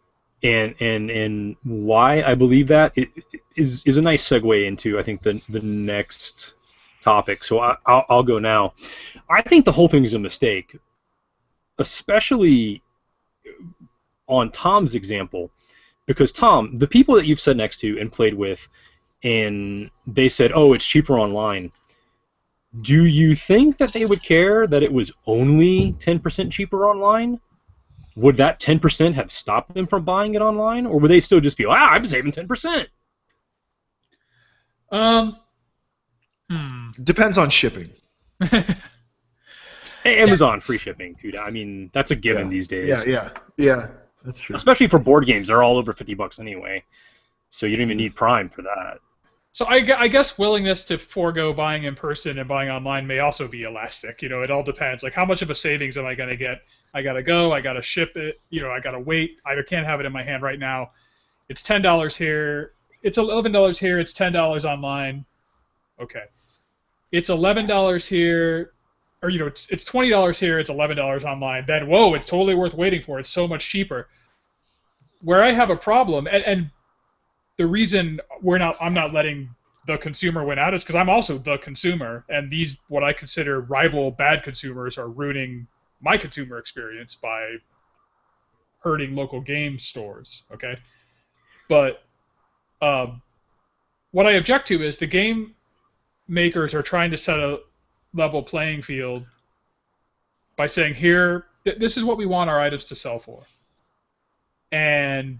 and why I believe that is a nice segue into, I think, the next topic. So I'll go now. I think the whole thing is a mistake, especially on Tom's example, because Tom, the people that you've sat next to and played with, and they said, "Oh, it's cheaper online." Do you think that they would care that it was only 10% cheaper online? Would that 10% have stopped them from buying it online, or would they still just be, I'm saving 10%? Depends on shipping. Amazon free shipping, dude. I mean, that's a given these days. Yeah. That's true. Especially for board games, they're all over $50 anyway, so you don't even need Prime for that. So I guess willingness to forego buying in person and buying online may also be elastic. It all depends. Like, how much of a savings am I going to get? I got to go. I got to ship it. I got to wait. I can't have it in my hand right now. It's $10 here. It's $11 here. It's $10 online. Okay. It's $11 here. Or, it's $20 here. It's $11 online. Then, whoa, it's totally worth waiting for. It's so much cheaper. Where I have a problem, and the reason I'm not letting the consumer win out is because I'm also the consumer, and these, what I consider rival bad consumers, are ruining my consumer experience by hurting local game stores, okay? But What I object to is the game makers are trying to set a level playing field by saying, here, this is what we want our items to sell for. And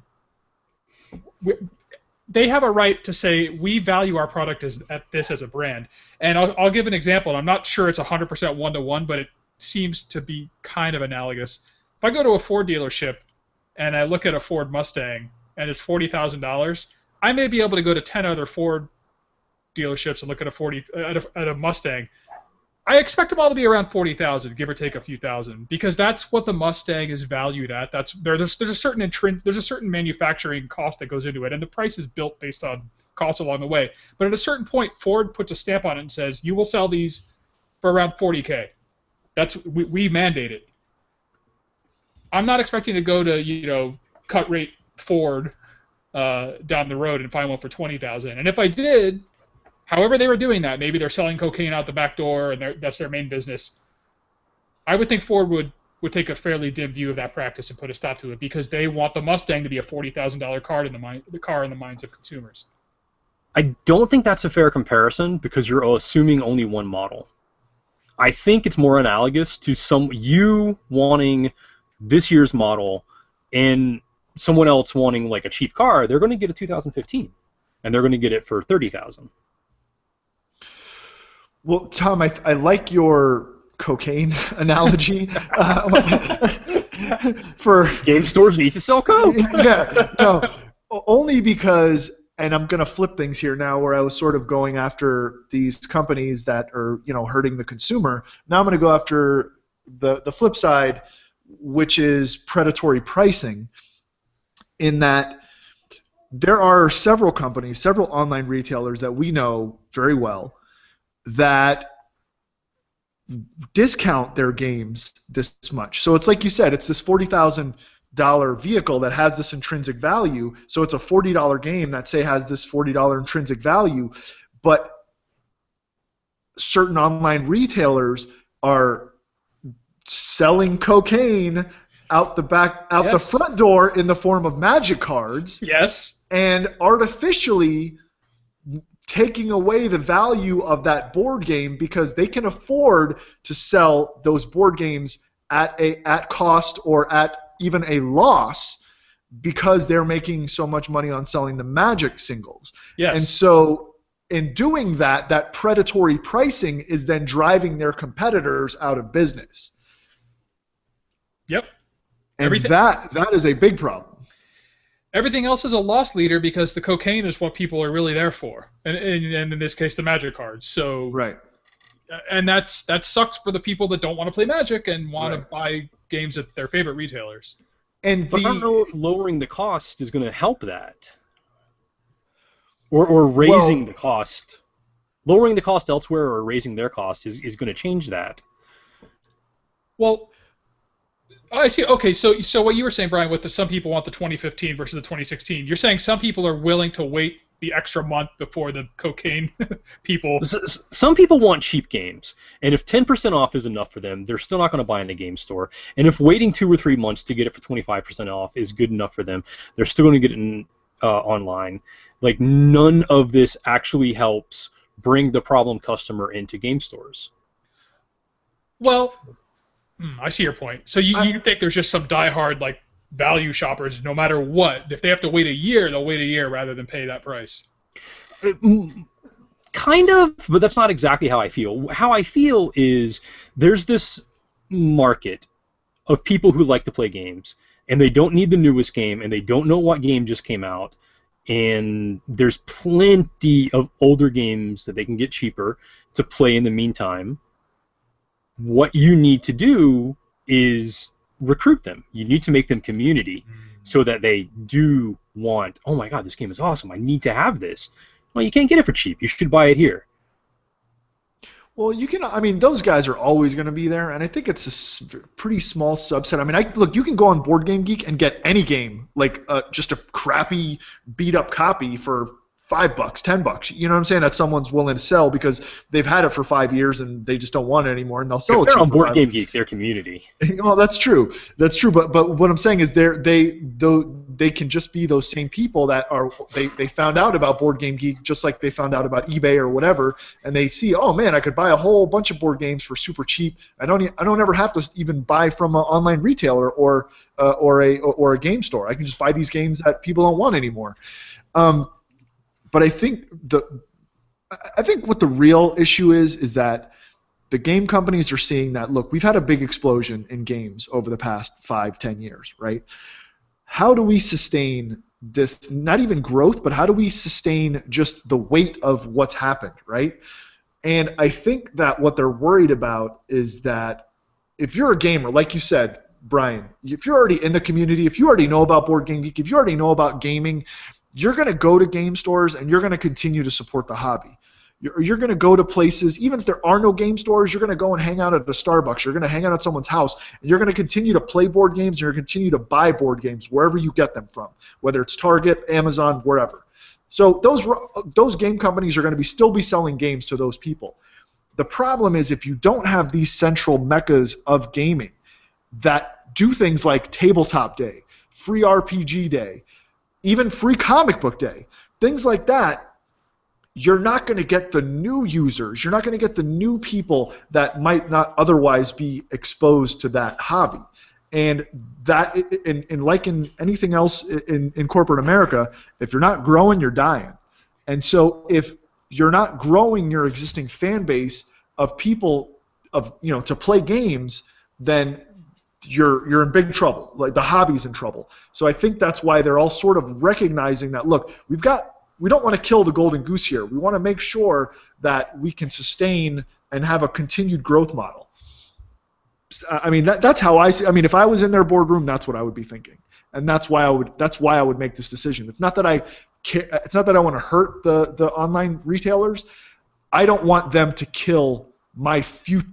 they have a right to say, we value our product at this as a brand. And I'll give an example. I'm not sure it's 100% one-to-one, but it seems to be kind of analogous. If I go to a Ford dealership and I look at a Ford Mustang and it's $40,000, I may be able to go to 10 other Ford dealerships and look at a Mustang. I expect them all to be around 40,000, give or take a few thousand, because that's what the Mustang is valued at. There's a certain manufacturing cost that goes into it, and the price is built based on costs along the way. But at a certain point, Ford puts a stamp on it and says, you will sell these for around 40K. We mandate it. I'm not expecting to go to cut rate Ford down the road and find one for 20,000. And if I did, however they were doing that, maybe they're selling cocaine out the back door and that's their main business, I would think Ford would take a fairly dim view of that practice and put a stop to it, because they want the Mustang to be a $40,000 car in the minds of consumers. I don't think that's a fair comparison, because you're assuming only one model. I think it's more analogous to you wanting this year's model and someone else wanting like a cheap car. They're going to get a 2015, and they're going to get it for $30,000. Well, Tom, I like your cocaine analogy. For game stores need to sell coke. Yeah, no, only because, and I'm going to flip things here now, where I was sort of going after these companies that are hurting the consumer. Now I'm going to go after the flip side, which is predatory pricing. In that there are several companies, several online retailers that we know very well, that discount their games this much. So it's like you said, it's this $40,000 vehicle that has this intrinsic value. So it's a $40 game that, say, has this $40 intrinsic value, but certain online retailers are selling cocaine out the back, the front door in the form of magic cards. Yes. And artificially taking away the value of that board game, because they can afford to sell those board games at cost or at even a loss, because they're making so much money on selling the Magic singles. Yes. And so in doing that, that predatory pricing is then driving their competitors out of business. Yep. And that is a big problem. Everything else is a loss leader, because the cocaine is what people are really there for, and in this case, the Magic cards. So right, and that sucks for the people that don't want to play Magic and want to buy games at their favorite retailers. But I don't know if lowering the cost is going to help that, or raising the cost. Lowering the cost elsewhere or raising their cost is going to change that. Well, I see. Okay, so what you were saying, Brian, with some people want the 2015 versus the 2016, you're saying some people are willing to wait the extra month before the cocaine people. Some people want cheap games, and if 10% off is enough for them, they're still not going to buy in a game store. And if waiting 2 or 3 months to get it for 25% off is good enough for them, they're still going to get it online. Like, none of this actually helps bring the problem customer into game stores. Well, I see your point. So you think there's just some diehard value shoppers, no matter what, if they have to wait a year, they'll wait a year rather than pay that price. Kind of, but that's not exactly how I feel. How I feel is there's this market of people who like to play games, and they don't need the newest game, and they don't know what game just came out, and there's plenty of older games that they can get cheaper to play in the meantime. What you need to do is recruit them. You need to make them community so that they do want, oh my god, this game is awesome, I need to have this. Well, you can't get it for cheap. You should buy it here. Well, you can. I mean, those guys are always going to be there, and I think it's a pretty small subset. I mean, look, you can go on Board Game Geek and get any game, just a crappy, beat-up copy for $5, $10. You know what I'm saying? That someone's willing to sell because they've had it for 5 years and they just don't want it anymore, and they'll sell it to you on for Board $5. Game Geek, their community. Well, that's true. That's true. But what I'm saying is they can just be those same people that they found out about Board Game Geek just like they found out about eBay or whatever, and they see, oh man, I could buy a whole bunch of board games for super cheap. I don't ever have to even buy from an online retailer or a game store. I can just buy these games that people don't want anymore. But I think what the real issue is that the game companies are seeing that, look, we've had a big explosion in games over the past 5-10 years, right? How do we sustain this, not even growth, but how do we sustain just the weight of what's happened, right? And I think that what they're worried about is that if you're a gamer, like you said, Brian, if you're already in the community, if you already know about Board Game Geek, if you already know about gaming, you're going to go to game stores and you're going to continue to support the hobby. You're going to go to places, even if there are no game stores, you're going to go and hang out at a Starbucks. You're going to hang out at someone's house, and you're going to continue to play board games. You're going to continue to buy board games wherever you get them from, whether it's Target, Amazon, wherever. So those game companies are going to still be selling games to those people. The problem is if you don't have these central meccas of gaming that do things like Tabletop Day, free RPG Day, even free comic book day, things like that, you're not going to get the new users. You're not going to get the new people that might not otherwise be exposed to that hobby. And that, in like in anything else in corporate America, if you're not growing, you're dying. And so if you're not growing your existing fan base of people to play games, then you're in big trouble. Like the hobby's in trouble. So I think that's why they're all sort of recognizing that, look, we don't want to kill the golden goose here. We want to make sure that we can sustain and have a continued growth model. I mean, that's how I see. I mean, if I was in their boardroom, that's what I would be thinking, and that's why I would make this decision. It's not that I want to hurt the online retailers. I don't want them to kill my future.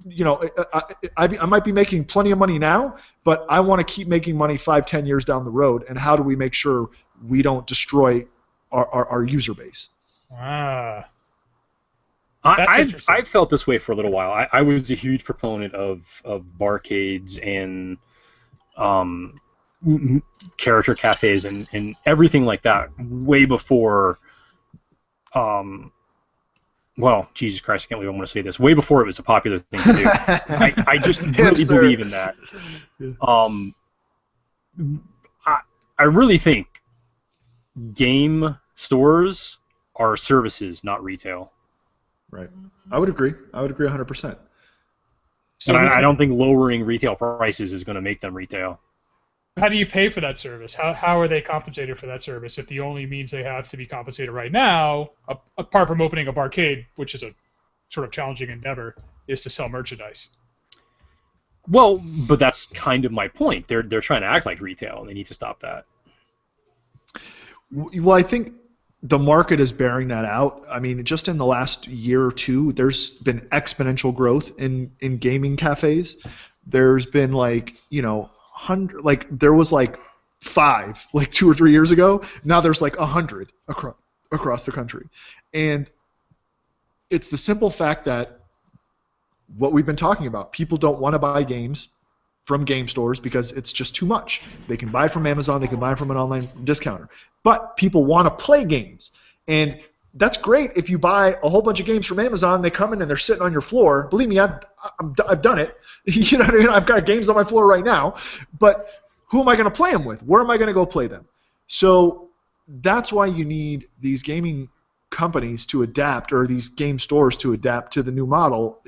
I might be making plenty of money now, but I want to keep making money 5-10 years down the road. And how do we make sure we don't destroy our user base? I felt this way for a little while. I was a huge proponent of barcades and character cafes and everything like that way before. Well, Jesus Christ, I can't believe I want to say this. Way before it was a popular thing to do. I just really believe in that. I really think game stores are services, not retail. Right. I would agree. 100%. And I don't think lowering retail prices is going to make them retail. How do you pay for that service? How are they compensated for that service if the only means they have to be compensated right now, apart from opening a barcade, which is a sort of challenging endeavor, is to sell merchandise? Well, but that's kind of my point. They're trying to act like retail, and they need to stop that. Well, I think the market is bearing that out. I mean, just in the last year or two, there's been exponential growth in gaming cafes. There's been there was 5 2 or 3 years ago. Now there's 100 across the country, and it's the simple fact that what we've been talking about. People don't want to buy games from game stores because it's just too much. They can buy from Amazon, they can buy from an online discounter. But people want to play games. And that's great if you buy a whole bunch of games from Amazon, they come in and they're sitting on your floor. Believe me, I've done it. You know what I mean? I've got games on my floor right now. But who am I going to play them with? Where am I going to go play them? So that's why you need these gaming companies to adapt, or these game stores to adapt to the new model.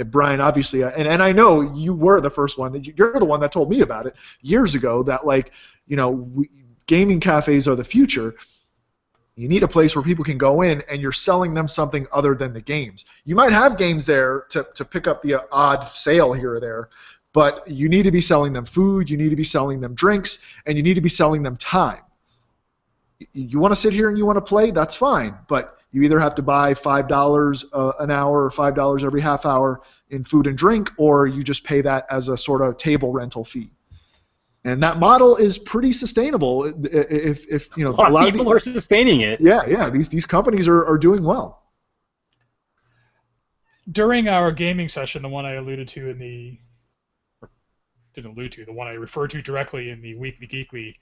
Brian, obviously, and I know you were the first one. You're the one that told me about it years ago. That gaming cafes are the future. You need a place where people can go in and you're selling them something other than the games. You might have games there to pick up the odd sale here or there, but you need to be selling them food, you need to be selling them drinks, and you need to be selling them time. You want to sit here and you want to play, that's fine, but you either have to buy $5 an hour or $5 every half hour in food and drink, or you just pay that as a sort of table rental fee. And that model is pretty sustainable. If you know, A lot of people are sustaining it. Yeah. These companies are doing well. During our gaming session, the one I alluded to the one I referred to directly in the Weekly Geekly,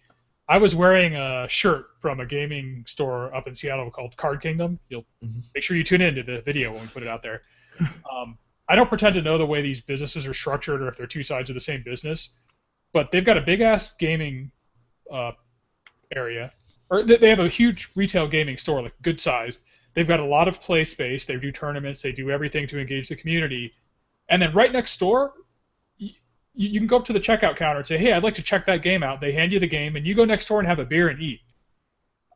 I was wearing a shirt from a gaming store up in Seattle called Card Kingdom. You'll make sure you tune in to the video when we put it out there. I don't pretend to know the way these businesses are structured or if they're two sides of the same business, but they've got a big-ass gaming area. Or they have a huge retail gaming store, like good size. They've got a lot of play space. They do tournaments. They do everything to engage the community. And then right next door, you can go up to the checkout counter and say, hey, I'd like to check that game out. They hand you the game, and you go next door and have a beer and eat.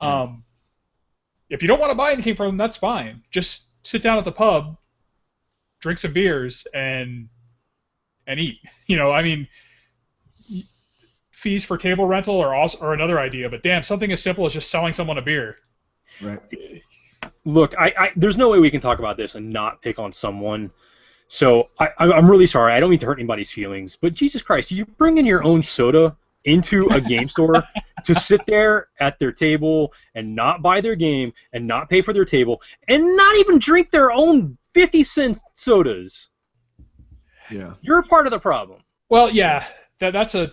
If you don't want to buy anything from them, that's fine. Just sit down at the pub, drink some beers, and eat. You know, I mean, fees for table rental are another idea, but damn, something as simple as just selling someone a beer. Right. Look, there's no way we can talk about this and not pick on someone. So I'm really sorry. I don't mean to hurt anybody's feelings, but Jesus Christ, you bring in your own soda into a game store to sit there at their table and not buy their game and not pay for their table and not even drink their own 50-cent sodas. Yeah. You're a part of the problem. Well, yeah, that's a.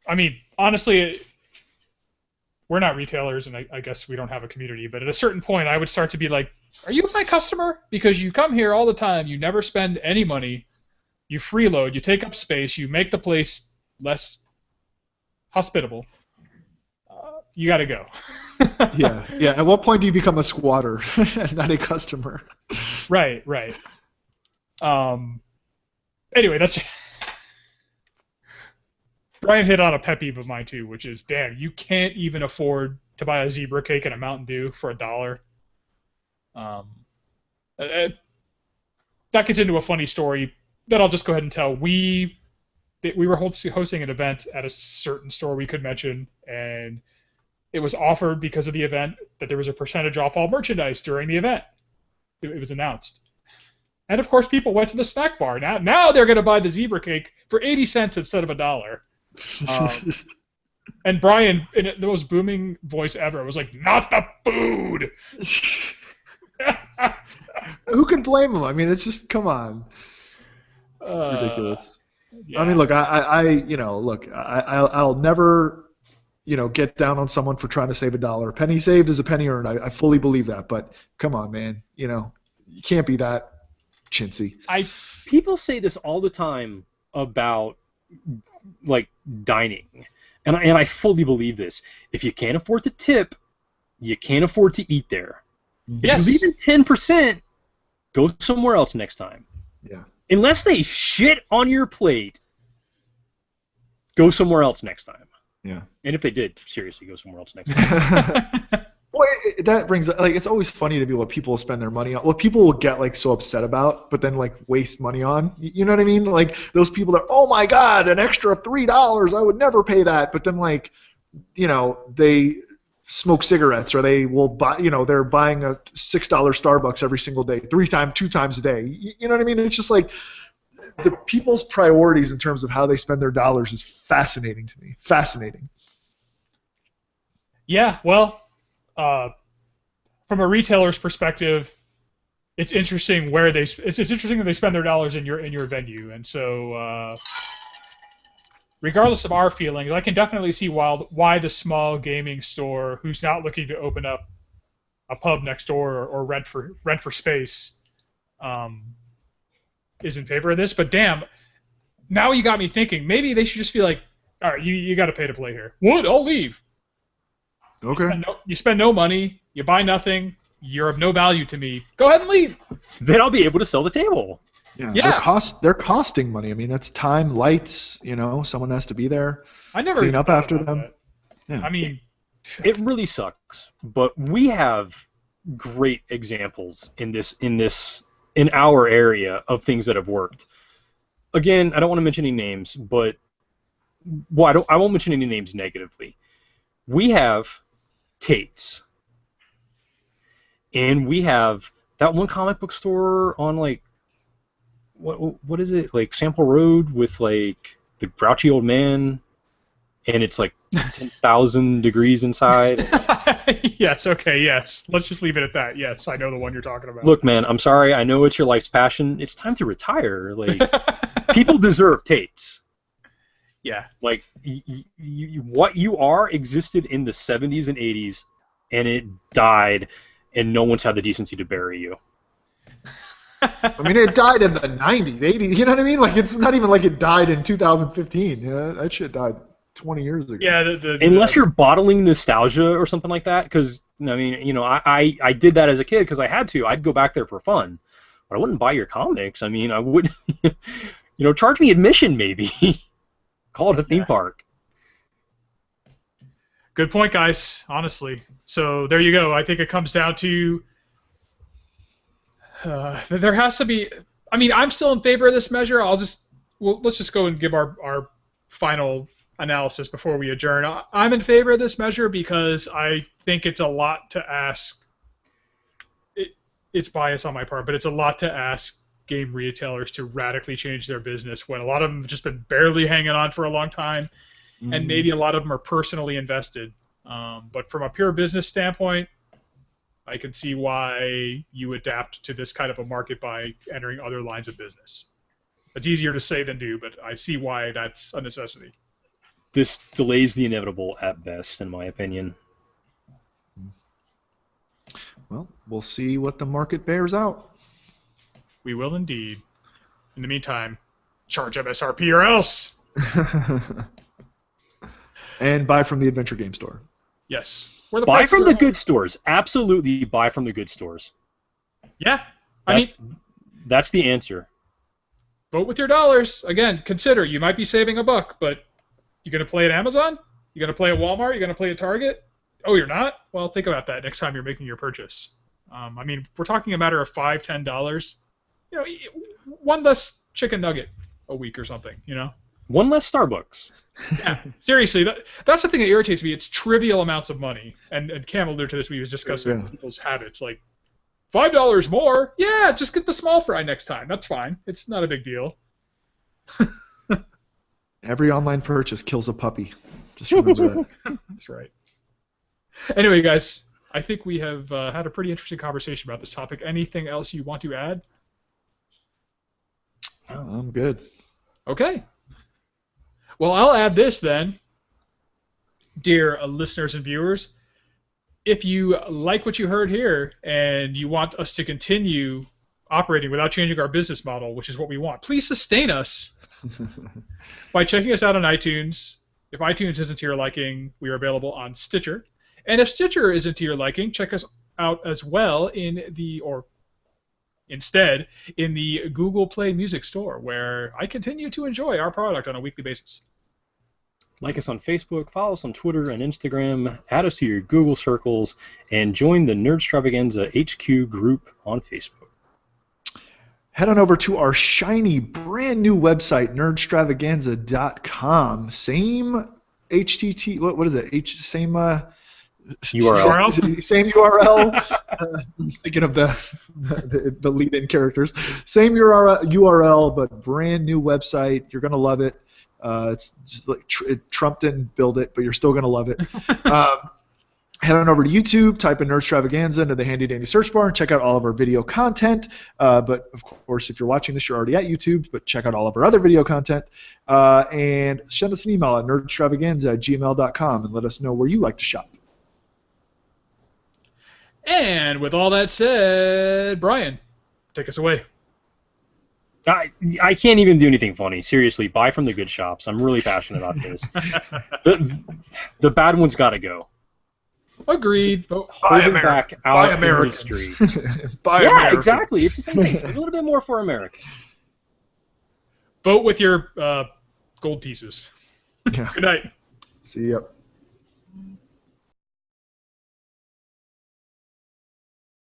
I mean, honestly, we're not retailers, and I guess we don't have a community. But at a certain point, I would start to be like, "Are you my customer? Because you come here all the time. You never spend any money. You freeload. You take up space. You make the place less hospitable. You got to go." Yeah. At what point do you become a squatter, not a customer? Right. Anyway, that's. Brian hit on a pet peeve of mine too, which is, damn, you can't even afford to buy a zebra cake and a Mountain Dew for $1. That gets into a funny story that I'll just go ahead and tell. We were hosting an event at a certain store we could mention, and it was offered because of the event that there was a percentage off all merchandise during the event. It was announced. And of course, people went to the snack bar. Now they're going to buy the zebra cake for 80 cents instead of $1. And Brian, in the most booming voice ever, was like, "Not the food." Who can blame him? I mean, it's just, come on. Ridiculous. Yeah. I mean, look, I'll never, get down on someone for trying to save $1. A penny saved is a penny earned. I fully believe that. But come on, man. You can't be that chintzy. People say this all the time about like dining, and I fully believe this. If you can't afford to tip, you can't afford to eat there. Yes. If you leave in 10%, go somewhere else next time. Yeah. Unless they shit on your plate, go somewhere else next time. Yeah. And if they did, seriously, go somewhere else next time. Boy, that brings, it's always funny to me what people spend their money on. What people will get so upset about, but then waste money on. You know what I mean? Like those people that, oh my God, an extra $3, I would never pay that. But then they smoke cigarettes, or they will buy, they're buying a $6 Starbucks every single day, 2 times a day. You know what I mean? It's just the people's priorities in terms of how they spend their dollars is fascinating to me. Fascinating. Yeah, well. From a retailer's perspective, it's interesting it's interesting that they spend their dollars in your venue, and so regardless of our feelings, I can definitely see why the small gaming store who's not looking to open up a pub next door or rent for space is in favor of this. But damn, now you got me thinking. Maybe they should just be like, all right, you got to pay to play here. What? I'll leave. Okay. You spend no money, you buy nothing, you're of no value to me. Go ahead and leave. Then I'll be able to sell the table. Yeah. They're costing money. I mean, that's time, lights, someone has to be there. I never clean up after them. Yeah. I mean, it really sucks, but we have great examples in our area of things that have worked. Again, I don't want to mention any names, but I won't mention any names negatively. We have Tate's, and we have that one comic book store on what is it, Sample Road with the grouchy old man. and it's like 10,000 degrees inside. Yes, okay, yes. Let's just leave it at that. Yes, I know the one you're talking about. Look, man, I'm sorry. I know it's your life's passion. It's time to retire. Like, people deserve tapes. Yeah. Like, what you are existed in the 70s and 80s, and it died, and no one's had the decency to bury you. I mean, it died in the 90s, 80s. You know what I mean? Like, it's not even like it died in 2015. Yeah, that shit died 20 years ago. Yeah. Unless you're bottling nostalgia or something like that, because, I mean, you know, I did that as a kid because I had to. I'd go back there for fun. But I wouldn't buy your comics. I mean, I would, you know, charge me admission maybe. Call it a theme park. Good point, guys, honestly. So there you go. I think it comes down to there has to be. I mean, I'm still in favor of this measure. Let's just go and give our final analysis before we adjourn. I'm in favor of this measure because I think it's a lot to ask. It's bias on my part, but it's a lot to ask game retailers to radically change their business when a lot of them have just been barely hanging on for a long time, and maybe a lot of them are personally invested. But from a pure business standpoint, I can see why you adapt to this kind of a market by entering other lines of business. It's easier to say than do, but I see why that's a necessity. This delays the inevitable at best, in my opinion. Well, we'll see what the market bears out. We will indeed. In the meantime, charge MSRP or else. And buy from the Adventure Game Store. Yes. Buy from the good stores. Absolutely buy from the good stores. Yeah. I mean, that's the answer. Vote with your dollars. Again, consider. You might be saving $1, but you're going to play at Amazon? You're going to play at Walmart? You're going to play at Target? Oh, you're not? Well, think about that next time you're making your purchase. I mean, if we're talking a matter of $5, $10, you know, one less chicken nugget a week or something, you know? One less Starbucks. Yeah, seriously, that's the thing that irritates me. It's trivial amounts of money, and Cam alluded to this when he was discussing people's habits. Like, $5 more? Yeah, just get the small fry next time. That's fine. It's not a big deal. Every online purchase kills a puppy. Just remember that. That's right. Anyway, guys, I think we have had a pretty interesting conversation about this topic. Anything else you want to add? Oh, I'm good. Okay. Well, I'll add this then, dear listeners and viewers. If you like what you heard here and you want us to continue operating without changing our business model, which is what we want, please sustain us by checking us out on iTunes. If iTunes isn't to your liking, we are available on Stitcher. And if Stitcher isn't to your liking, check us out as well in the Google Play Music Store, where I continue to enjoy our product on a weekly basis. Like us on Facebook, follow us on Twitter and Instagram, add us to your Google circles, and join the Nerdstravaganza HQ group on Facebook. Head on over to our shiny, brand new website, nerdstravaganza.com. Same HTTP, what is it? Same URL. Same URL. I was thinking of the lead-in characters. Same URL, but brand new website. You're going to love it. It's just like Trump didn't build it, but you're still going to love it. Head on over to YouTube, type in Nerdstravaganza into the handy-dandy search bar, and check out all of our video content. But, of course, if you're watching this, you're already at YouTube, but check out all of our other video content. And send us an email at nerdstravaganza@gmail.com and let us know where you like to shop. And with all that said, Brian, take us away. I can't even do anything funny. Seriously, buy from the good shops. I'm really passionate about this. The bad ones got to go. Agreed. Buy American. Buy American. Buy American. Exactly. It's the same thing. So a little bit more for America. Vote with your gold pieces. Yeah. Good night. See ya.